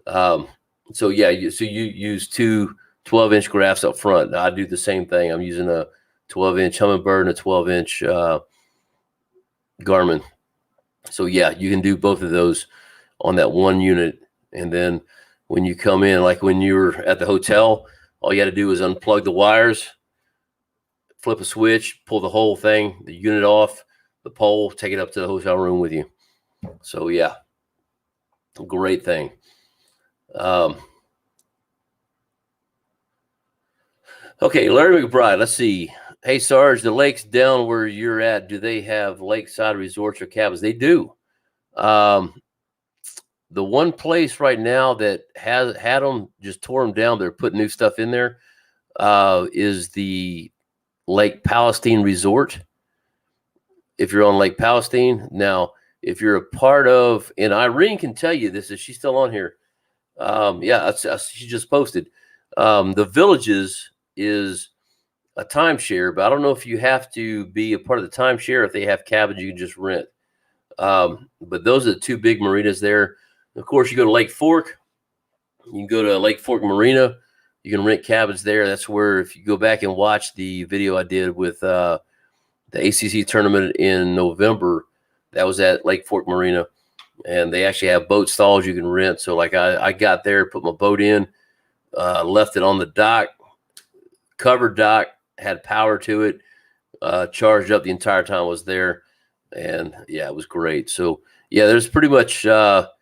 So yeah, you use 2 12-inch graphs up front. I do the same thing. I'm using a 12-inch Humminbird and a 12-inch Garmin. So yeah, you can do both of those on that one unit. And then when you come in, like when you're at the hotel, all you got to do is unplug the wires, flip a switch, pull the whole thing, the unit off, the pole, take it up to the hotel room with you. So yeah, great thing. Okay, Larry McBride. Let's see. Hey, Sarge, the lakes down where you're at, do they have lakeside resorts or cabins? They do. Um, the one place right now that has had them just tore them down. They're putting new stuff in there. Is the Lake Palestine Resort. If you're on Lake Palestine now, if you're a part of, and Irene can tell you this, is she still on here? Yeah, she just posted. The Villages is a timeshare, but I don't know if you have to be a part of the timeshare. If they have cabins, you can just rent. But those are the two big marinas there. Of course, you go to Lake Fork. You can go to Lake Fork Marina. You can rent cabins there. That's where, if you go back and watch the video I did with the ACC tournament in November, that was at Lake Fork Marina. And they actually have boat stalls you can rent. So like I got there, put my boat in, left it on the dock, covered dock, had power to it, charged up the entire time I was there. And yeah, it was great. So yeah, there's pretty much all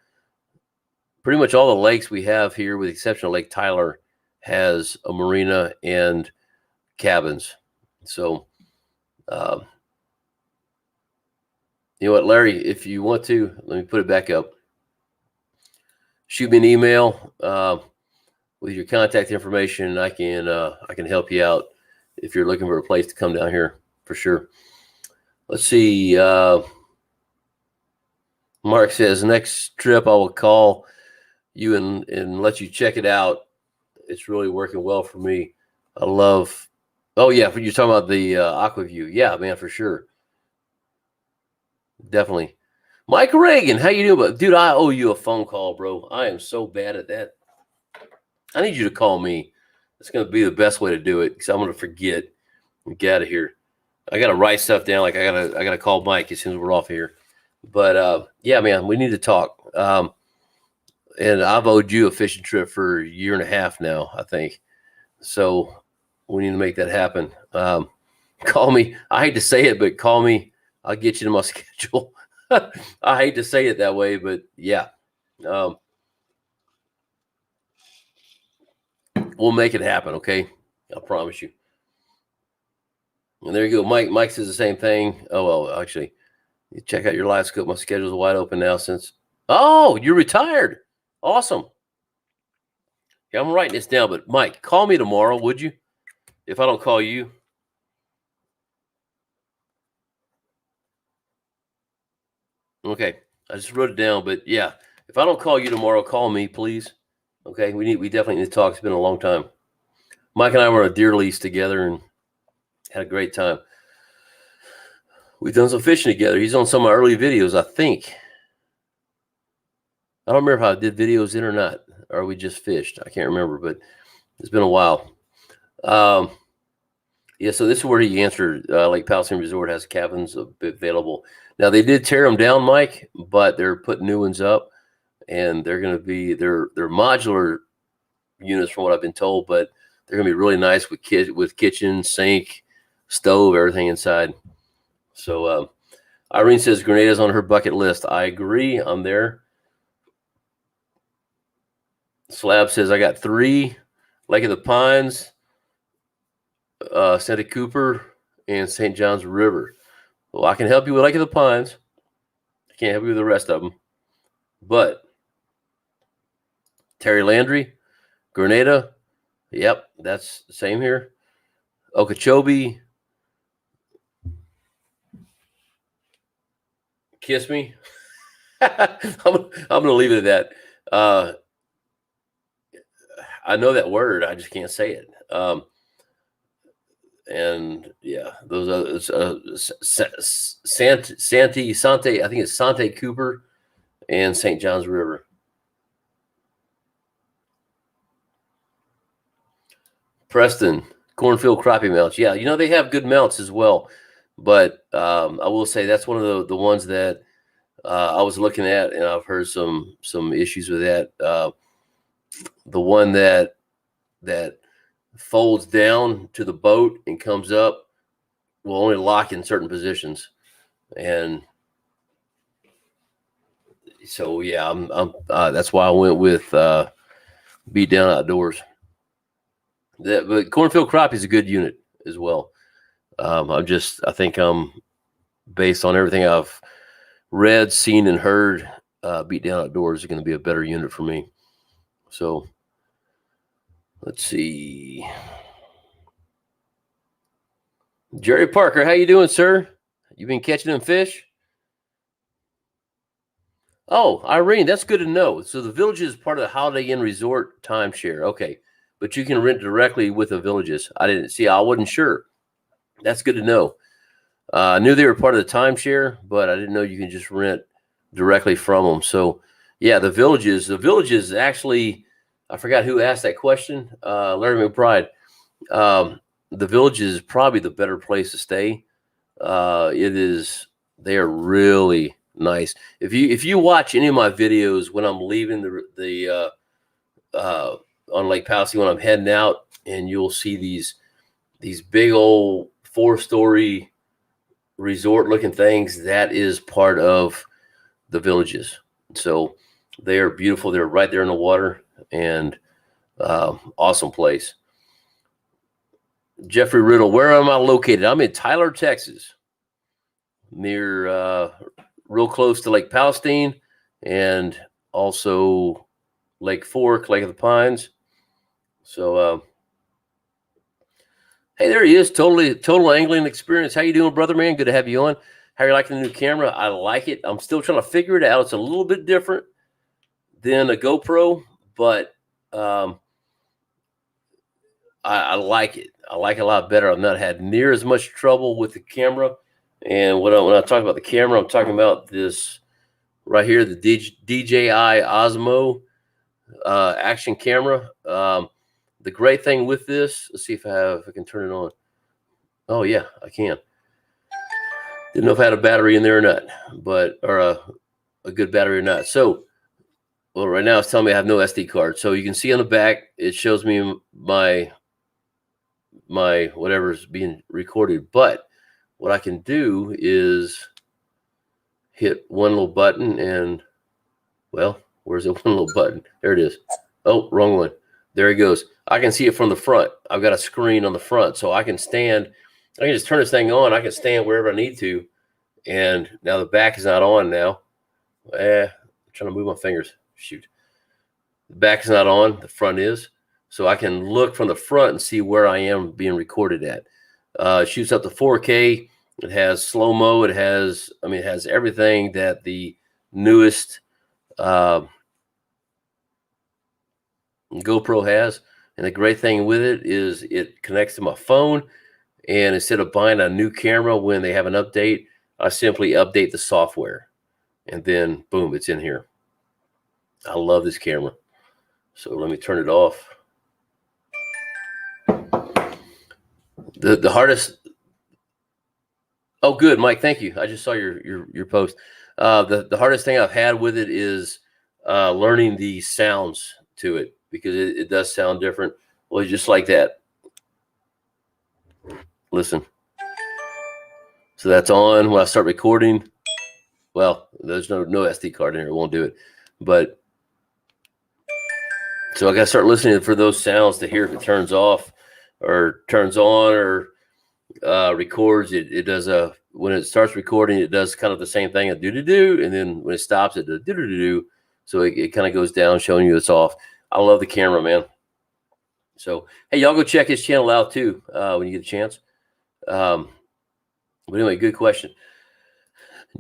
the lakes we have here, with the exception of Lake Tyler, has a marina and cabins. So, you know what, Larry, if you want to, let me put it back up. Shoot me an email with your contact information. I can help you out if you're looking for a place to come down here, for sure. Let's see. Mark says, next trip I will call you and let you check it out. It's really working well for me. I love. Oh yeah, you're talking about the Aquaview. Yeah, man, for sure. Definitely. Mike Reagan, how you doing? Dude, I owe you a phone call, bro. I am so bad at that. I need you to call me. It's going to be the best way to do it, because I'm going to forget and get out of here. I got to write stuff down. Like I got to call Mike as soon as we're off here. But yeah, man, we need to talk. And I've owed you a fishing trip for a year and a half now, I think. So we need to make that happen. Call me. I hate to say it, but call me. I'll get you to my schedule. I hate to say it that way, but yeah. We'll make it happen, okay? I promise you. And there you go. Mike says the same thing. Oh, well, actually, you check out your live scope. My schedule's wide open now since. Oh, you're retired. Awesome. Yeah, I'm writing this down, but Mike, call me tomorrow, would you? If I don't call you. Okay, I just wrote it down, but yeah, if I don't call you tomorrow, call me, please. Okay, we definitely need to talk. It's been a long time. Mike and I were on a deer lease together and had a great time. We've done some fishing together. He's on some of my early videos, I think. I don't remember if I did videos in or not, or we just fished. I can't remember, but it's been a while. Yeah, so this is where he answered. Lake Palestine Resort has cabins available. Now, they did tear them down, Mike, but they're putting new ones up, and they're going to be they're modular units from what I've been told, but they're going to be really nice with kitchen, sink, stove, everything inside. So Irene says Grenada's on her bucket list. I agree. I'm there. Slab says I got 3: Lake of the Pines, Santa Cooper, and St. John's River. Well, I can help you with Lake of the Pines. I can't help you with the rest of them. But Terry Landry, Grenada, yep, that's the same here. Okeechobee, kiss me. I'm gonna leave it at that. I know that word, I just can't say it. And yeah, those are Sante. I think it's Sante Cooper and St. John's River. Preston, Cornfield Crappie mounts. Yeah, they have good mounts as well. But I will say that's one of the ones that I was looking at, and I've heard some issues with that. The one that folds down to the boat and comes up will only lock in certain positions, and so yeah, I'm that's why I went with Beat Down Outdoors. But cornfield crop is a good unit as well. I think based on everything I've read, seen, and heard, Beat Down Outdoors is going to be a better unit for me. So let's see. Jerry Parker, how you doing, sir? You been catching them fish? Oh, Irene, that's good to know. So the Villages is part of the Holiday Inn Resort timeshare. Okay, but you can rent directly with the Villages. I didn't see. I wasn't sure. That's good to know. I knew they were part of the timeshare, but I didn't know you can just rent directly from them. So, yeah, the Villages actually, I forgot who asked that question. Larry McBride. The Villages is probably the better place to stay. It is. They are really nice. If you watch any of my videos when I'm leaving the on Lake Palestine, when I'm heading out, and you'll see these big old 4-story resort looking things, that is part of the Villages. So they are beautiful. They're right there in the water, and awesome place. Jeffrey Riddle, where am I located? I'm in Tyler, Texas, near real close to Lake Palestine and also Lake Fork, Lake of the Pines. So hey, there he is. Total angling experience. How you doing, brother, man? Good to have you on. How are you liking the new camera? I like it. I'm still trying to figure it out. It's a little bit different than a GoPro, but I like it. I like it a lot better. I've not had near as much trouble with the camera. And when I talk about the camera, I'm talking about this right here, the DJI Osmo action camera. The great thing with this, let's see if I can turn it on. Oh yeah, I can. Didn't know if I had a battery in there or not, or a good battery or not. So, well, right now it's telling me I have no SD card. So you can see on the back, it shows me my whatever's being recorded. But what I can do is hit one little button and, well, where's the one little button? There it is. Oh, wrong one. There he goes. I can see it from the front. I've got a screen on the front, so I can stand. I can just turn this thing on. I can stand wherever I need to. And now the back is not on now. I'm trying to move my fingers. Shoot. The back is not on. The front is. So I can look from the front and see where I am being recorded at. It shoots up to 4K. It has slow-mo. It has everything that the newest GoPro has. And the great thing with it is it connects to my phone. And instead of buying a new camera when they have an update, I simply update the software. And then, boom, it's in here. I love this camera. So let me turn it off. The hardest. Oh, good, Mike. Thank you. I just saw your post. The hardest thing I've had with it is learning the sounds to it, because it does sound different. Well, just like that. Listen. So that's on. When I start recording, well, there's no SD card in here. It won't do it. But so I got to start listening for those sounds to hear if it turns off or turns on or records. It does when it starts recording, it does kind of the same thing, a do-do-do, and then when it stops, it does do-do-do-do. So it kind of goes down, showing you it's off. I love the camera, man. So, hey, y'all go check his channel out too when you get a chance. But anyway, good question.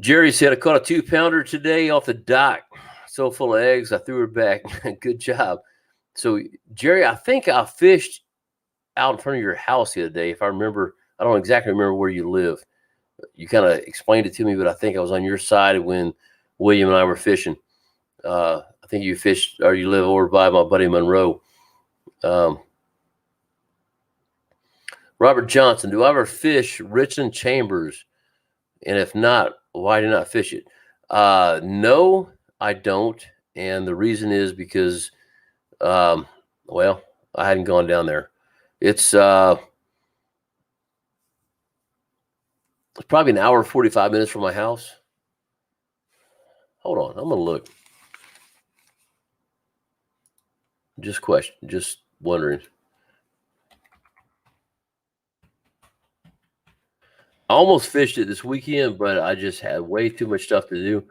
Jerry said, I caught a 2-pounder today off the dock. So full of eggs, I threw her back. Good job. So, Jerry, I think I fished out in front of your house the other day, if I remember. I don't exactly remember where you live. You kind of explained it to me, but I think I was on your side when William and I were fishing. I think you fished, or you live over by my buddy Monroe. Robert Johnson, do I ever fish Richland Chambers? And if not, why do I not fish it? No, I don't. And the reason is because, well, I hadn't gone down there. It's probably an hour, 45 minutes from my house. Hold on, I'm gonna look. Just wondering. almost fished it this weekend, but I just had way too much stuff to do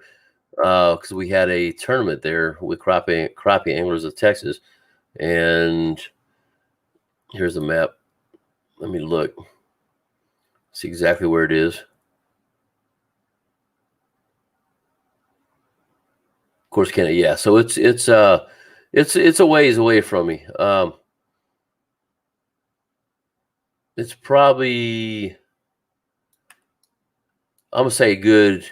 because we had a tournament there with crappie anglers of Texas. And here's the map. Let me look. See exactly where it is. Of course, Canada. Yeah. So it's a ways away from me. It's probably, I'm gonna say a good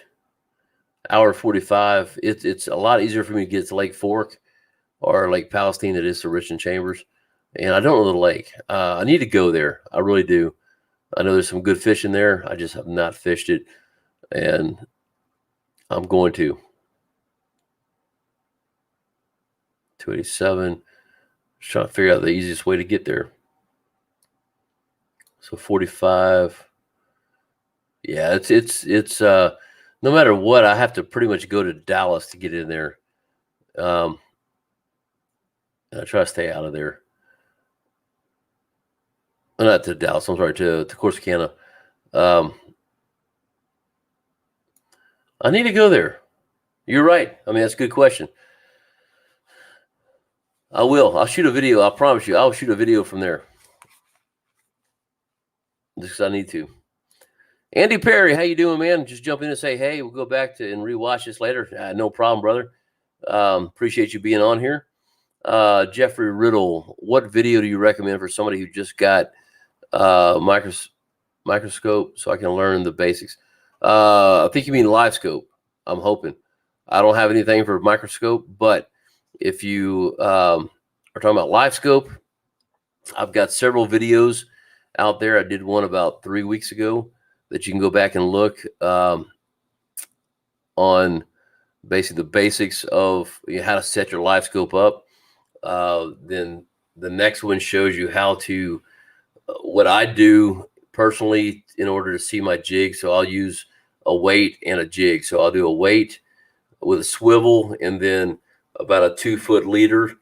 hour 45. It's a lot easier for me to get to Lake Fork or Lake Palestine than it is to Richland Chambers. And I don't know the lake. I need to go there. I really do. I know there's some good fish in there. I just have not fished it, and I'm going to. 287. Just trying to figure out the easiest way to get there. So 45. Yeah, it's no matter what, I have to pretty much go to Dallas to get in there. I try to stay out of there. Not to Dallas, I'm sorry, to Corsicana. I need to go there. You're right. I mean, that's a good question. I will. I'll shoot a video. I promise you. I'll shoot a video from there. Just 'cause I need to. Andy Perry, how you doing, man? Just jump in and say, hey, we'll go back to and rewatch this later. No problem, brother. Appreciate you being on here. Jeffrey Riddle, what video do you recommend for somebody who just got microscope so I can learn the basics? I think you mean live scope. I'm hoping. I don't have anything for microscope, but if you are talking about live scope, I've got several videos out there. I did one about 3 weeks ago that you can go back and look on basically the basics of how to set your live scope up. Then the next one shows you how to, what I do personally in order to see my jig. So I'll use a weight and a jig. So I'll do a weight with a swivel and then about a 2-foot leader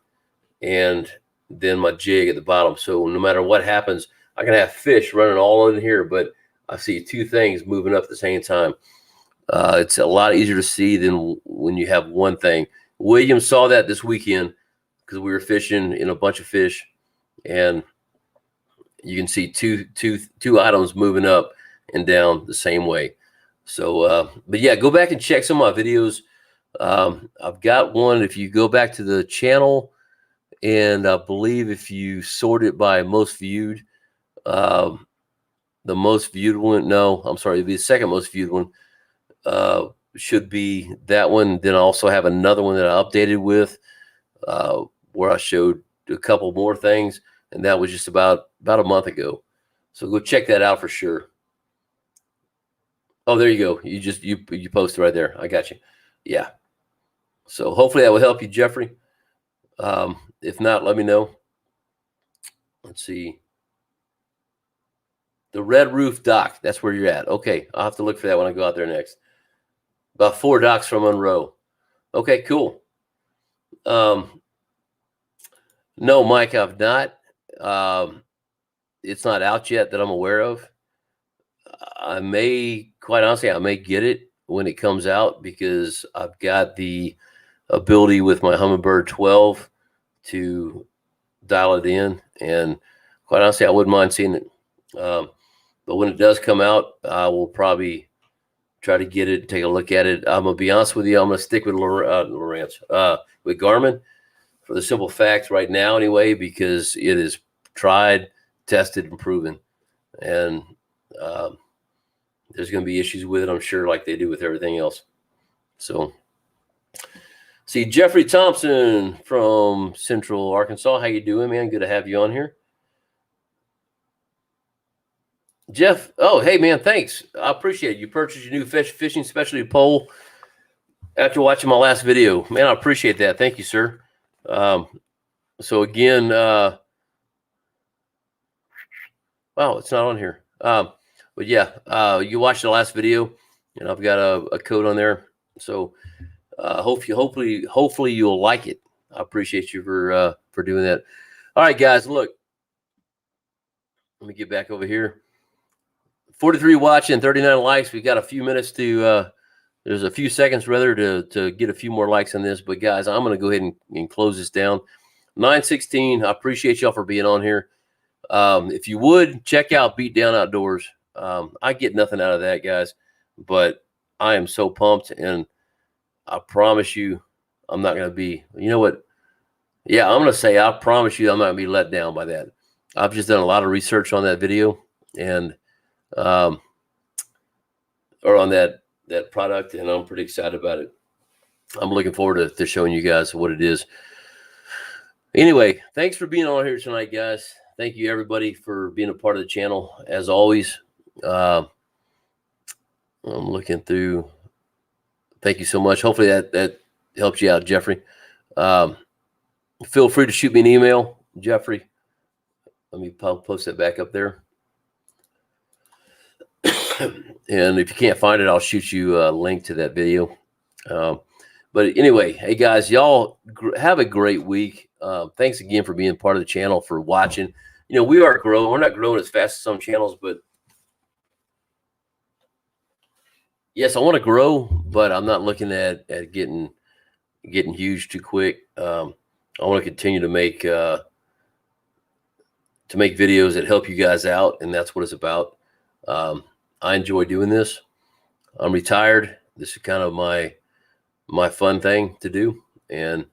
and then my jig at the bottom. So no matter what happens, I can have fish running all in here, but I see two things moving up at the same time. It's a lot easier to see than when you have one thing. William saw that this weekend because we were fishing in a bunch of fish, and you can see two items moving up and down the same way. So, but yeah, go back and check some of my videos. I've got one. If you go back to the channel, and I believe if you sort it by most viewed, the most viewed one, no, I'm sorry, it'd be the second most viewed one, should be that one. Then I also have another one that I updated with, where I showed a couple more things, and that was just about a month ago. So go check that out for sure. Oh, there you go. You posted right there. I got you. Yeah. So hopefully that will help you, Jeffrey. If not, let me know. Let's see. The Red Roof Dock. That's where you're at. Okay. I'll have to look for that when I go out there next. About 4 docks from Monroe. Okay, cool. No, Mike, I've not. It's not out yet that I'm aware of. I may, quite honestly, I may get it when it comes out because I've got the ability with my Humminbird 12 to dial it in, and quite honestly, I wouldn't mind seeing it. But when it does come out, I will probably try to get it, take a look at it. I'm gonna be honest with you, I'm gonna stick with with Garmin for the simple fact right now, anyway, because it is tried, tested, and proven, and there's gonna be issues with it, I'm sure, like they do with everything else. So. See, Jeffrey Thompson from Central Arkansas. How you doing, man? Good to have you on here. Jeff, oh, hey, man, thanks. I appreciate it. You purchased your new fishing specialty pole after watching my last video. Man, I appreciate that. Thank you, sir. So, again, wow, it's not on here. But, yeah, you watched the last video, and I've got a code on there. So, hopefully you'll like it. I appreciate you for doing that. All right, guys, look, let me get back over here. 43 watching, 39 likes. We got a few minutes to there's a few seconds rather to get a few more likes on this. But guys, I'm going to go ahead and close this down. 9:16. I appreciate y'all for being on here. If you would check out Beat Down Outdoors. I get nothing out of that, guys, but I am so pumped, and I promise you I'm not going to be, you know what? Yeah, I'm going to say, I promise you I'm not going to be let down by that. I've just done a lot of research on that video and, or on that product, and I'm pretty excited about it. I'm looking forward to showing you guys what it is. Anyway, thanks for being on here tonight, guys. Thank you, everybody, for being a part of the channel. As always, I'm looking through. Thank you so much. Hopefully that helps you out, Jeffrey. Feel free to shoot me an email, Jeffrey. Let me post that back up there. And if you can't find it, I'll shoot you a link to that video. But anyway, hey, guys, y'all have a great week. Thanks again for being part of the channel, for watching. You know, we are growing. We're not growing as fast as some channels, but yes, I want to grow, but I'm not looking at getting huge too quick. I want to continue to make videos that help you guys out, and that's what it's about. I enjoy doing this. I'm retired. This is kind of my fun thing to do, and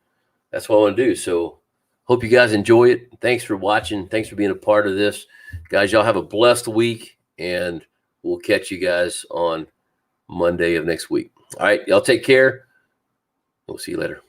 that's what I want to do. So hope you guys enjoy it. Thanks for watching. Thanks for being a part of this. Guys, y'all have a blessed week, and we'll catch you guys on Monday of next week. All right, y'all take care. We'll see you later.